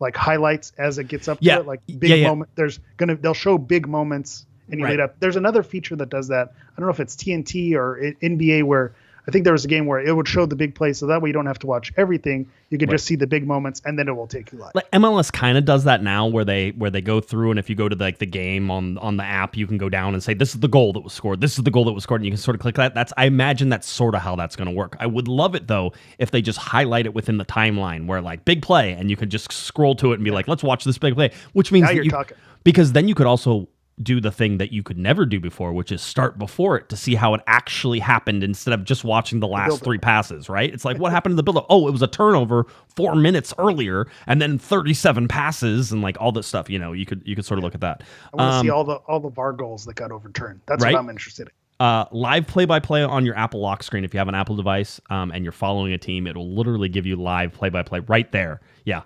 like highlights as it gets up to it, like big moment? They'll show big moments. And you up. There's another feature that does that. I don't know if it's TNT or NBA, where I think there was a game where it would show the big plays, so that way you don't have to watch everything. You can just see the big moments, and then it will take you live. Like MLS kind of does that now, where they go through, and if you go to the game on the app, you can go down and say, this is the goal that was scored, this is the goal that was scored, and you can sort of click that. I imagine that's sort of how that's going to work. I would love it though if they just highlight it within the timeline, where like big play, and you could just scroll to it and be like, let's watch this big play, which means now you're talking. Because then you could also do the thing that you could never do before, which is start before it to see how it actually happened instead of just watching the last three passes, right? It's like, what happened to the build-up? Oh, it was a turnover 4 minutes earlier, and then 37 passes and like all this stuff. You could sort of look at that. I want to see all the VAR goals that got overturned. That's what I'm interested in. Live play-by-play on your Apple lock screen. If you have an Apple device and you're following a team, it'll literally give you live play-by-play right there. Yeah.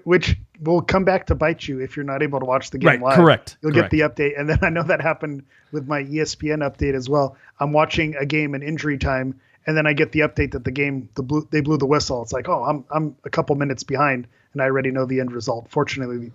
Which will come back to bite you if you're not able to watch the game live. Correct. You'll get the update. And then I know that happened with my ESPN update as well. I'm watching a game in injury time, and then I get the update that they blew the whistle. It's like, oh, I'm a couple minutes behind, and I already know the end result. Fortunately,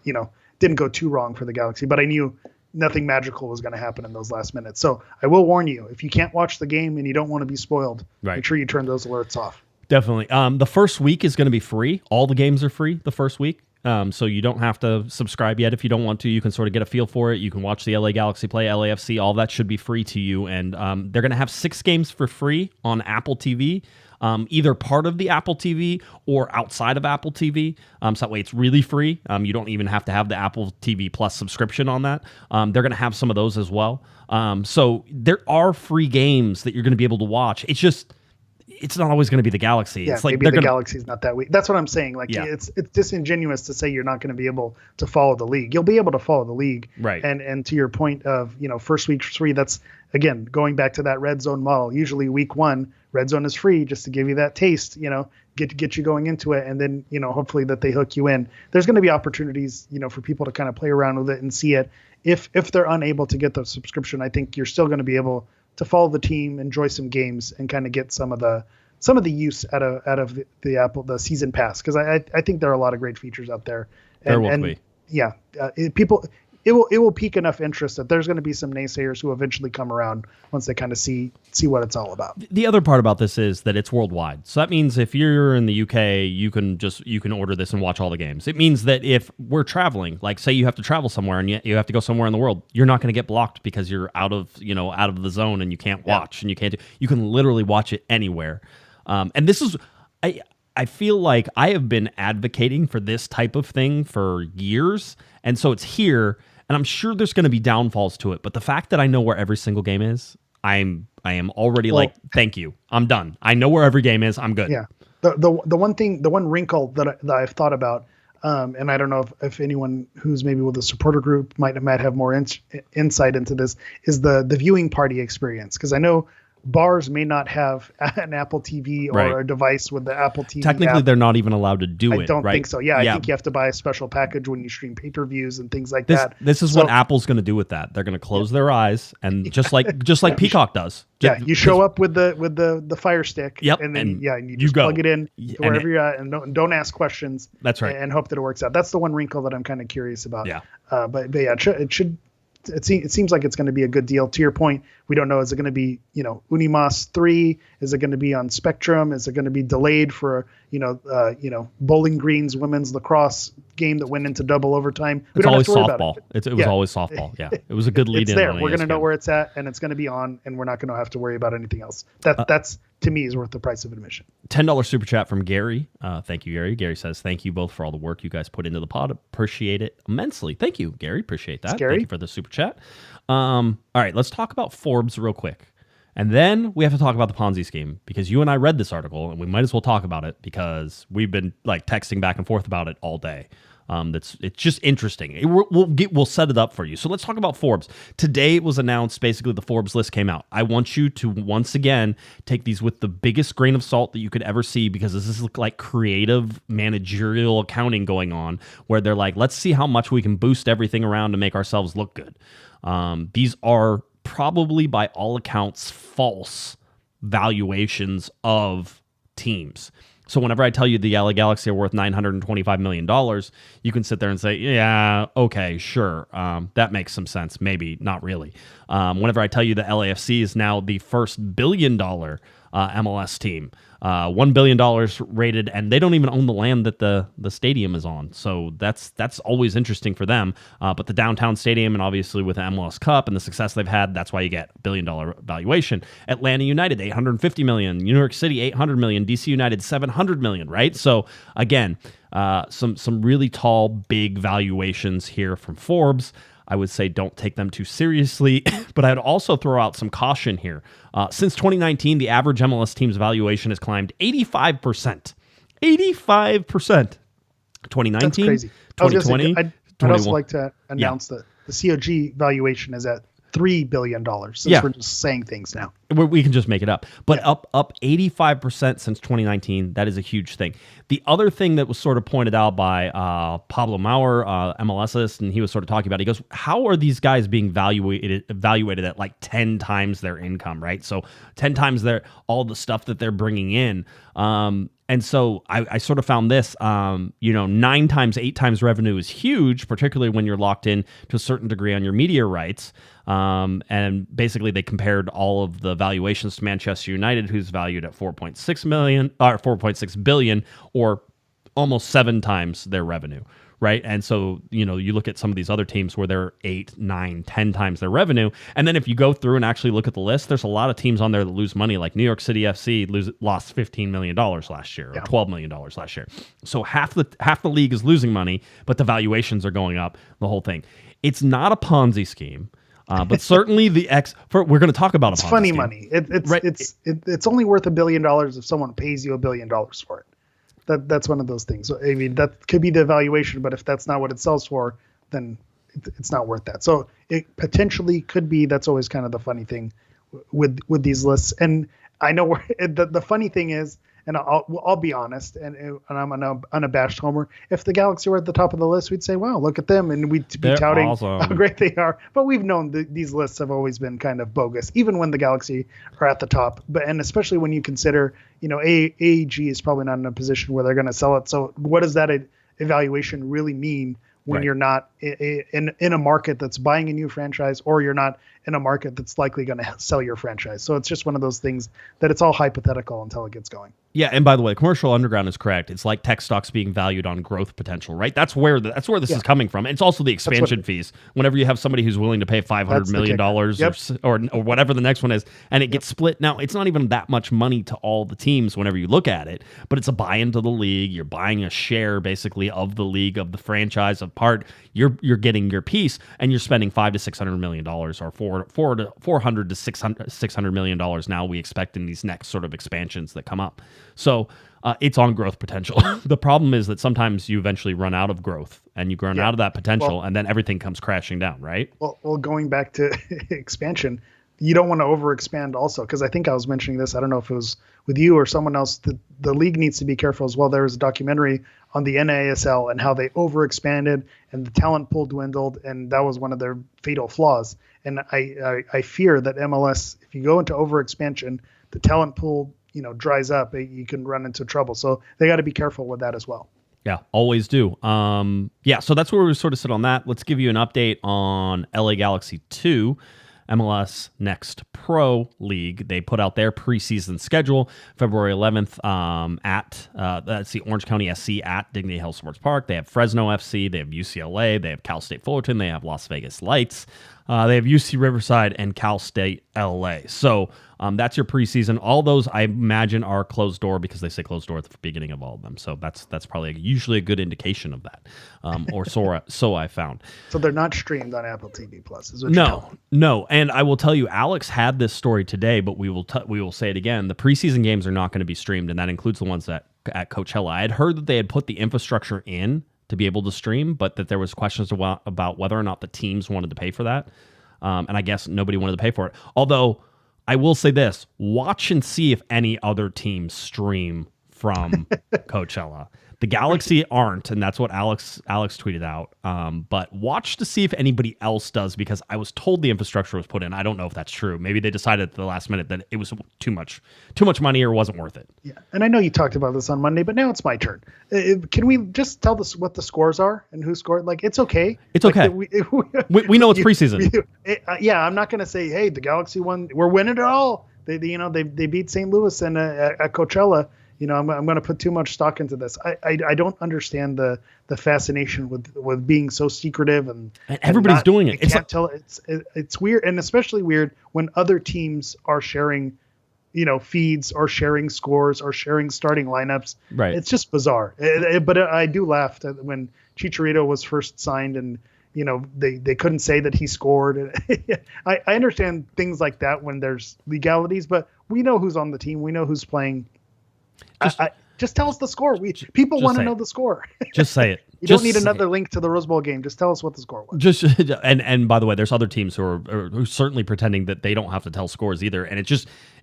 didn't go too wrong for the Galaxy, but I knew nothing magical was going to happen in those last minutes. So I will warn you, if you can't watch the game and you don't want to be spoiled, make sure you turn those alerts off. Definitely. The first week is going to be free. All the games are free the first week. So you don't have to subscribe yet if you don't want to. You can sort of get a feel for it. You can watch the LA Galaxy play, LAFC. All that should be free to you. And they're going to have 6 games for free on Apple TV, either part of the Apple TV or outside of Apple TV. So that way it's really free. You don't even have to have the Apple TV Plus subscription on that. They're going to have some of those as well. So there are free games that you're going to be able to watch. It's not always going to be the Galaxy. Yeah, it's like maybe the Galaxy's not that weak. That's what I'm saying. Like, it's disingenuous to say you're not going to be able to follow the league. You'll be able to follow the league. Right. And to your point of, first week free, that's, again, going back to that red zone model. Usually week 1, red zone is free just to give you that taste, get you going into it. And then, hopefully that they hook you in. There's going to be opportunities, for people to kind of play around with it and see it. If they're unable to get the subscription, I think you're still going to be able to follow the team, enjoy some games, and kind of get some of the some of the use out of the Apple the season pass, because I think there are a lot of great features out there. There will be. Yeah, it will pique enough interest that there's going to be some naysayers who eventually come around once they kind of see what it's all about. The other part about this is that it's worldwide. So that means if you're in the UK, you can order this and watch all the games. It means that if we're traveling, like say you have to travel somewhere and you have to go somewhere in the world, you're not going to get blocked because you're out of the zone and you can't watch and you can literally watch it anywhere. And this is I feel like I have been advocating for this type of thing for years, and so it's here. And I'm sure there's going to be downfalls to it, but the fact that I know where every single game is, I am already like, thank you, I'm done. I know where every game is. I'm good. Yeah. The one wrinkle that I've thought about, and I don't know if anyone who's maybe with a supporter group might have more insight into this, is the viewing party experience, because I know bars may not have an Apple TV or a device with the Apple TV. Technically, app. they're not even allowed to do it. I don't right? think so. Yeah, I think you have to buy a special package when you stream pay-per-views and things like that. This is what Apple's going to do with that. They're going to close their eyes, and just like Peacock does. You show up with the Fire Stick. Yep, and then you just plug it in to wherever you're at, and don't ask questions. That's right. And hope that it works out. That's the one wrinkle that I'm kind of curious about. Yeah. But yeah, it seems like it's going to be a good deal. To your point, we don't know. Is it going to be, Unimas 3? Is it going to be on Spectrum? Is it going to be delayed for, Bowling Green's women's lacrosse game that went into double overtime? It's always softball. It was always softball. Yeah. It was a good lead in. It's there. We're going to know where it's at, and it's going to be on, and we're not going to have to worry about anything else. That's to me is worth the price of admission. $10 super chat from Gary. Thank you, Gary. Gary says, thank you both for all the work you guys put into the pod. Appreciate it immensely. Thank you, Gary. Appreciate that. Thank you for the super chat. All right, let's talk about Forbes real quick. And then we have to talk about the Ponzi scheme, because you and I read this article, and we might as well talk about it because we've been like texting back and forth about it all day. It's just interesting. We'll set it up for you. So let's talk about Forbes. Today it was announced, basically the Forbes list came out. I want you to once again take these with the biggest grain of salt that you could ever see, because this is like creative managerial accounting going on, where they're like, let's see how much we can boost everything around to make ourselves look good. These are probably by all accounts false valuations of teams. So whenever I tell you the LA Galaxy are worth $925 million, you can sit there and say, yeah, okay, sure. That makes some sense. Maybe, not really. Whenever I tell you the LAFC is now the first billion-dollar MLS team, $1 billion rated, and they don't even own the land that the stadium is on. So that's always interesting for them. But the downtown stadium, and obviously with the MLS Cup and the success they've had, that's why you get $1 billion valuation. Atlanta United, $850 million. New York City, $800 million. DC United, $700 million, right? So again, some really tall, big valuations here from Forbes. I would say don't take them too seriously, but I'd also throw out some caution here. Since 2019, the average MLS team's valuation has climbed 85%. 85%. 2019, That's crazy. 2020, I'd also like to announce that the COG valuation is at $3 billion, since we're just saying things now. We can just make it up. But up 85% since 2019, that is a huge thing. The other thing that was sort of pointed out by Pablo Maurer, MLSist, and he was sort of talking about, he goes, how are these guys being evaluated at like 10 times their income, right? So 10 times all the stuff that they're bringing in. And so I sort of found this, 9 times, 8 times revenue is huge, particularly when you're locked in to a certain degree on your media rights. And basically they compared all of the valuations to Manchester United, who's valued at 4.6 billion, or almost 7 times their revenue. Right. And so, you look at some of these other teams where they're 8, 9, 10 times their revenue. And then if you go through and actually look at the list, there's a lot of teams on there that lose money, like New York City FC lost $15 million last year, or $12 million last year. So half the league is losing money, but the valuations are going up, the whole thing. It's not a Ponzi scheme. But certainly we're going to talk about it's a Ponzi funny scheme. money. It's only worth $1 billion if someone pays you $1 billion for it. That's one of those things. So, I mean, that could be the valuation, but if that's not what it sells for, then it's not worth that. So it potentially could be. That's always kind of the funny thing with these lists. And I know the funny thing is, and I'll be honest, and I'm an unabashed homer. If the Galaxy were at the top of the list, we'd say, "Wow, look at them," and we'd be touting awesome. how great they are. But we've known these lists have always been kind of bogus, even when the Galaxy are at the top. And especially when you consider, AEG is probably not in a position where they're going to sell it. So what does that evaluation really mean when you're not in a market that's buying a new franchise, or you're not in a market that's likely going to sell your franchise? So it's just one of those things that it's all hypothetical until it gets going. Yeah, and by the way, commercial underground is correct. It's like tech stocks being valued on growth potential, right? That's where this is coming from. It's also the expansion fees. Whenever you have somebody who's willing to pay $500 million or whatever the next one is, and it gets split. Now, it's not even that much money to all the teams whenever you look at it, but it's a buy into the league. You're buying a share basically of the league, of the franchise, of part. You're getting your piece, and you're spending $500 to $600 million, or $400 to $600 million now we expect in these next sort of expansions that come up. So it's on growth potential. The problem is that sometimes you eventually run out of growth, and you run out of that potential, and then everything comes crashing down, right? Well, going back to expansion, you don't want to overexpand also, because I think I was mentioning this. I don't know if it was with you or someone else. The league needs to be careful as well. There was a documentary on the NASL and how they overexpanded and the talent pool dwindled, and that was one of their fatal flaws. And I fear that MLS, if you go into overexpansion, the talent pool dries up, you can run into trouble. So they got to be careful with that as well. Yeah, always do. So that's where we sort of sit on that. Let's give you an update on LA Galaxy 2, MLS Next Pro League. They put out their preseason schedule February 11th that's the Orange County SC at Dignity Health Sports Park. They have Fresno FC, they have UCLA, they have Cal State Fullerton, they have Las Vegas Lights, they have UC Riverside and Cal State LA. So that's your preseason. All those, I imagine, are closed door, because they say closed door at the beginning of all of them. So that's probably usually a good indication of that, or so I found. So they're not streamed on Apple TV Plus. Is what you're telling me. No. And I will tell you, Alex had this story today, but we will say it again. The preseason games are not going to be streamed, and that includes the ones at Coachella. I had heard that they had put the infrastructure in to be able to stream, but that there was questions about whether or not the teams wanted to pay for that. And I guess nobody wanted to pay for it. Although I will say this, watch and see if any other teams stream from Coachella. The Galaxy aren't, and that's what Alex tweeted out. But watch to see if anybody else does, because I was told the infrastructure was put in. I don't know if that's true. Maybe they decided at the last minute that it was too much money, or wasn't worth it. Yeah, and I know you talked about this on Monday, but now it's my turn. Can we just tell us what the scores are and who scored? Like, it's okay. It's okay. We know it's preseason. I'm not going to say, hey, the Galaxy won. We're winning it all. They beat St. Louis and at Coachella. I'm going to put too much stock into this. I don't understand the fascination with being so secretive and everybody's doing it. It's weird, and especially weird when other teams are sharing, feeds, or sharing scores, or sharing starting lineups. Right. It's just bizarre. But I do laugh when Chicharito was first signed, and they couldn't say that he scored. I understand things like that when there's legalities, but we know who's on the team. We know who's playing. Just tell us the score. People want to know the score. Just say it. You don't need another link to the Rose Bowl game. Just tell us what the score was. And by the way, there's other teams who are certainly pretending that they don't have to tell scores either, and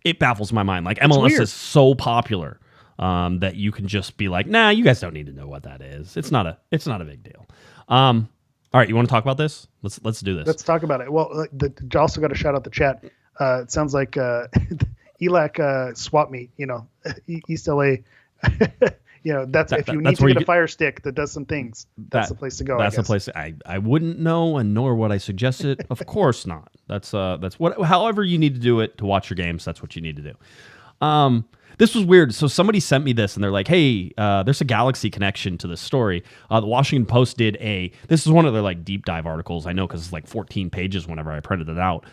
it baffles my mind. Like, MLS is so popular that you can just be like, nah, you guys don't need to know what that is. It's not a big deal. All right, you want to talk about this? Let's do this. Let's talk about it. Well, you also got to shout out the chat. It sounds like ELAC swap meet. East LA. That's if you need to get a Fire Stick that does some things. That's the place to go. That's the place. I wouldn't know, and nor would I suggest it. Of course not. That's what. However you need to do it to watch your games, that's what you need to do. This was weird. So somebody sent me this, and they're like, hey, there's a Galaxy connection to this story. The Washington Post did this is one of their like deep dive articles. I know, because it's like 14 pages whenever I printed it out.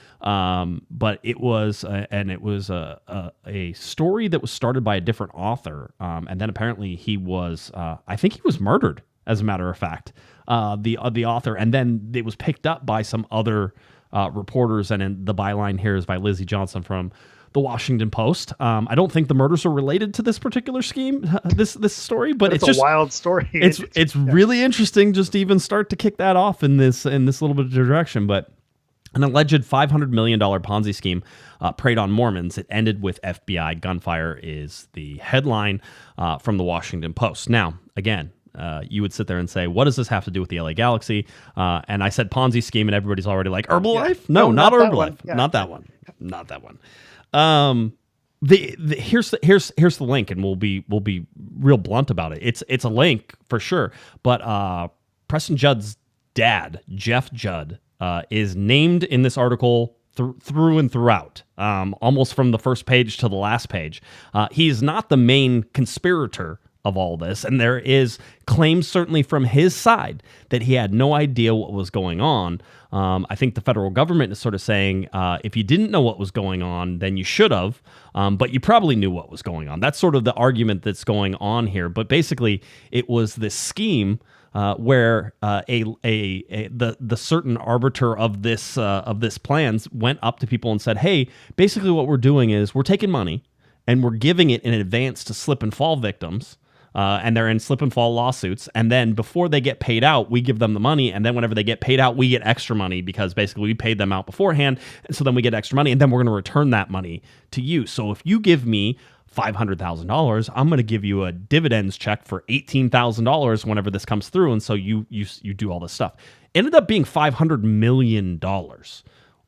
But it was a story that was started by a different author. And then apparently he was, I think he was murdered, as a matter of fact, the author. And then it was picked up by some other reporters. And in the byline here is by Lizzie Johnson from the Washington Post. I don't think the murders are related to this particular scheme, this story, but it's just a wild story. It's really interesting just to even start to kick that off in this little bit of direction. But An alleged $500 million Ponzi scheme preyed on Mormons. It ended with FBI gunfire is the headline from the Washington Post. Now, again, you would sit there and say, what does this have to do with the LA Galaxy? And I said Ponzi scheme, and everybody's already like, Herbalife? No, not Herbalife. Yeah. Not that one. Not that one. Here's the link, and we'll be real blunt about it. It's a link for sure, but Preston Judd's dad, Jeff Judd, is named in this article through and throughout, almost from the first page to the last page. He's not the main conspirator of all this, and there is claims certainly from his side that he had no idea what was going on. I think the federal government is sort of saying, if you didn't know what was going on, then you should have, but you probably knew what was going on. That's sort of the argument that's going on here. But basically, it was this scheme where the certain arbiter of this plans went up to people and said, hey, basically what we're doing is we're taking money and we're giving it in advance to slip and fall victims. And they're in slip and fall lawsuits. And then before they get paid out, we give them the money. And then whenever they get paid out, we get extra money because basically we paid them out beforehand. And so then we get extra money, and then we're going to return that money to you. So if you give me $500,000, I'm going to give you a dividends check for $18,000 whenever this comes through. And so you do all this stuff. Ended up being $500 million.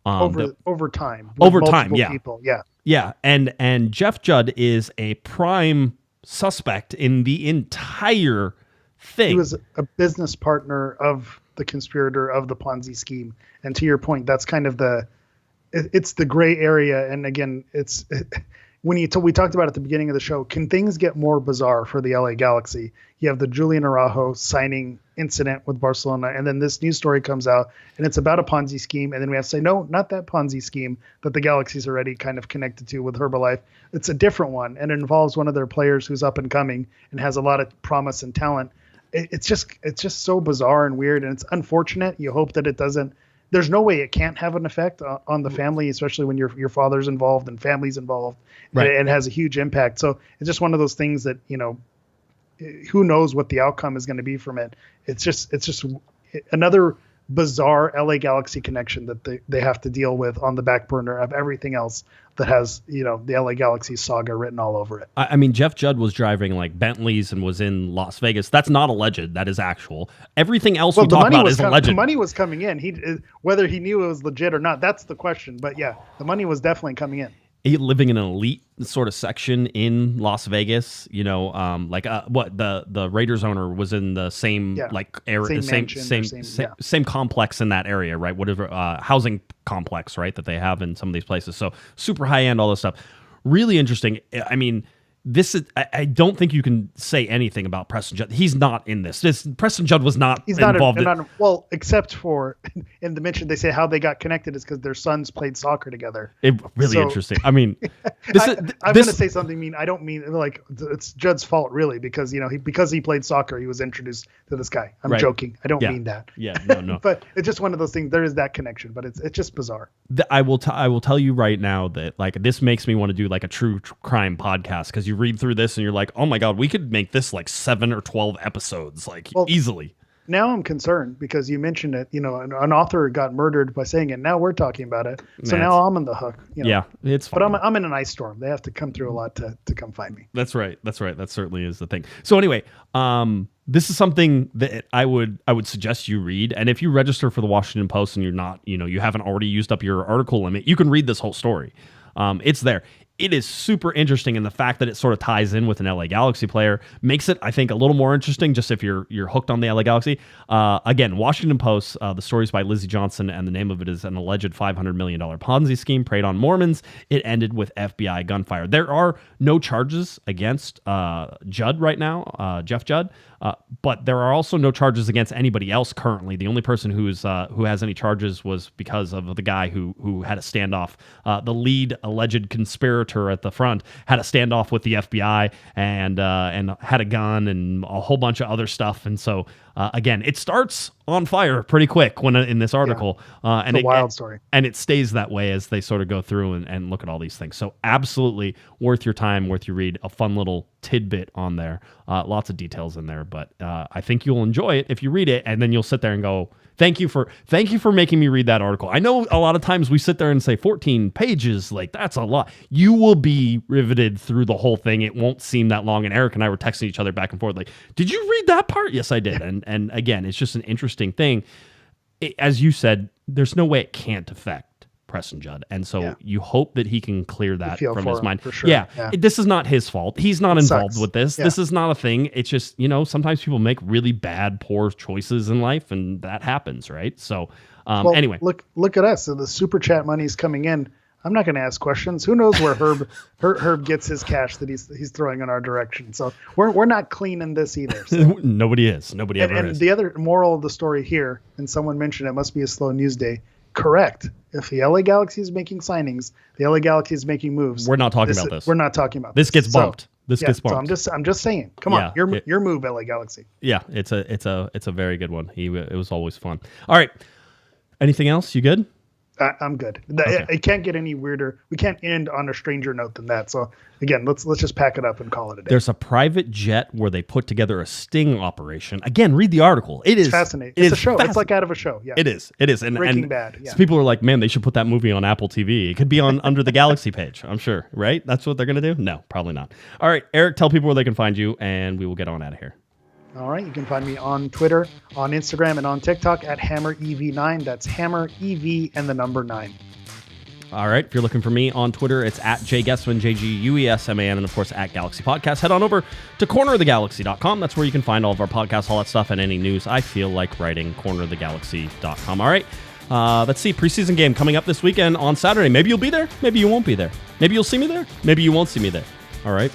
Over time. Over time, yeah. People. Yeah. Yeah. And Jeff Judd is a prime suspect in the entire thing. He was a business partner of the conspirator of the Ponzi scheme. And to your point, that's kind of it's the gray area. And again, we talked about at the beginning of the show, can things get more bizarre for the LA Galaxy? You have the Julian Araujo signing incident with Barcelona, and then this news story comes out, and it's about a Ponzi scheme, and then we have to say, no, not that Ponzi scheme that the Galaxy's already kind of connected to with Herbalife. It's a different one, and it involves one of their players who's up and coming and has a lot of promise and talent. It's just so bizarre and weird, and it's unfortunate. You hope that it doesn't. There's no way it can't have an effect on the family, especially when your father's involved and family's involved. Right. It has a huge impact. So it's just one of those things that, who knows what the outcome is going to be from it. It's just another bizarre LA Galaxy connection that they have to deal with on the back burner of everything else that has, the LA Galaxy saga written all over it. I mean, Jeff Judd was driving like Bentleys and was in Las Vegas. That's not alleged. That is actual. Everything else we talk about is alleged. The money was coming in. Whether he knew it was legit or not, that's the question. But yeah, the money was definitely coming in. He living in an elite sort of section in Las Vegas, what the Raiders owner was in the same area, same complex in that area, right? Whatever housing complex, right, that they have in some of these places. So super high end, all this stuff. Really interesting. I mean, this is. I don't think you can say anything about Preston Judd. He's not in this. Preston Judd was not. He's not involved. Well, except for in the mention, they say how they got connected is because their sons played soccer together. Really interesting. I mean, I'm going to say something mean. I don't mean like it's Judd's fault really because because he played soccer, he was introduced to this guy. I'm joking. I don't mean that. Yeah, no. But it's just one of those things. There is that connection, but it's just bizarre. I will tell you right now that like this makes me want to do like a true crime podcast because you read through this and you're like, oh my god, we could make this like 7 or 12 episodes easily. Now I'm concerned because you mentioned it. An author got murdered by saying it. Now we're talking about it. So now I'm on the hook. Yeah, it's fine. But I'm in an ice storm. They have to come through a lot to come find me. That's right. That certainly is the thing. So anyway, this is something that I would suggest you read. And if you register for the Washington Post and you're not, you haven't already used up your article limit, you can read this whole story. It's there. It is super interesting, and the fact that it sort of ties in with an LA Galaxy player makes it, I think, a little more interesting. Just if you're hooked on the LA Galaxy. Again, Washington Post. The story's by Lizzie Johnson, and the name of it is an alleged $500 million Ponzi scheme preyed on Mormons. It ended with FBI gunfire. There are no charges against Judd right now, Jeff Judd, but there are also no charges against anybody else currently. The only person who has any charges was because of the guy who had a standoff. The lead alleged conspirator at the front had a standoff with the FBI and had a gun and a whole bunch of other stuff. And so again, it starts on fire pretty quick when in this article. And it's a wild story. And it stays that way as they sort of go through and look at all these things. So absolutely worth your time, worth your read. A fun little tidbit on there. Lots of details in there, but I think you'll enjoy it if you read it, and then you'll sit there and go, Thank you for making me read that article. I know a lot of times we sit there and say 14 pages, like that's a lot. You will be riveted through the whole thing. It won't seem that long. And Eric and I were texting each other back and forth like, did you read that part? Yes, I did. And again, it's just an interesting thing. As you said, there's no way it can't affect Preston Judd. And so you hope that he can clear that from his mind. For sure. Yeah. This is not his fault. He's not involved sucks. with this. Yeah. This is not a thing. It's just, sometimes people make really bad, poor choices in life, and that happens, right? So anyway. Look at us. So the super chat money's coming in. I'm not going to ask questions. Who knows where Herb gets his cash that he's throwing in our direction. So we're not clean in this either. So. Nobody is. Nobody ever is. And the other moral of the story here, and someone mentioned it must be a slow news day. Correct. If the LA Galaxy is making signings, the LA Galaxy is making moves. We're not talking about this. We're not talking about this. Gets bumped. This gets bumped. So I'm just saying. Come on, your move, LA Galaxy. Yeah, it's a very good one. It was always fun. All right. Anything else? You good? I'm good. Okay. It can't get any weirder. We can't end on a stranger note than that. So again, let's just pack it up and call it a day. There's a private jet where they put together a sting operation. Again, read the article. It's fascinating. It's a show. It's like out of a show. Yeah, it is. And Breaking Bad. Yeah. So people are like, man, they should put that movie on Apple TV. It could be on Under the Galaxy page. I'm sure, right? That's what they're gonna do. No, probably not. All right, Eric, tell people where they can find you, and we will get on out of here. All right, you can find me on Twitter, on Instagram, and on TikTok at HammerEV9. That's Hammer EV and the number 9. All right. If you're looking for me on Twitter, it's at Guesman, JGUESMAN, and of course at Galaxy Podcast. Head on over to cornerofthegalaxy.com. That's where you can find all of our podcasts, all that stuff, and any news I feel like writing, cornerofthegalaxy.com. All right. Let's see. Preseason game coming up this weekend on Saturday. Maybe you'll be there. Maybe you won't be there. Maybe you'll see me there. Maybe you won't see me there. All right.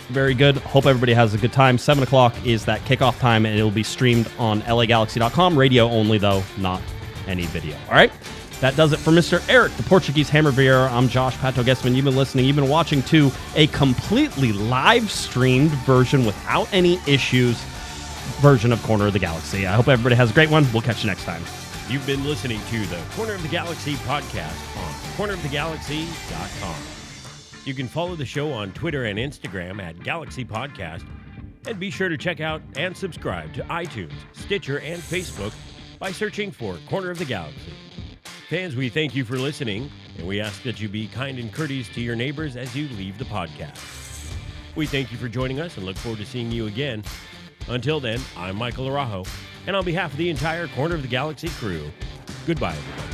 Very good. Hope everybody has a good time. 7 o'clock is that kickoff time, and it'll be streamed on LAGalaxy.com. Radio only, though, not any video. All right? That does it for Mr. Eric, the Portuguese Hammer Vieira. I'm Josh Pato Guesman. You've been listening. You've been watching to a completely live-streamed version without any issues version of Corner of the Galaxy. I hope everybody has a great one. We'll catch you next time. You've been listening to the Corner of the Galaxy podcast on cornerofthegalaxy.com. You can follow the show on Twitter and Instagram at Galaxy Podcast, and be sure to check out and subscribe to iTunes, Stitcher, and Facebook by searching for Corner of the Galaxy. Fans, we thank you for listening, and we ask that you be kind and courteous to your neighbors as you leave the podcast. We thank you for joining us and look forward to seeing you again. Until then, I'm Michael Araujo, and on behalf of the entire Corner of the Galaxy crew, goodbye, everybody.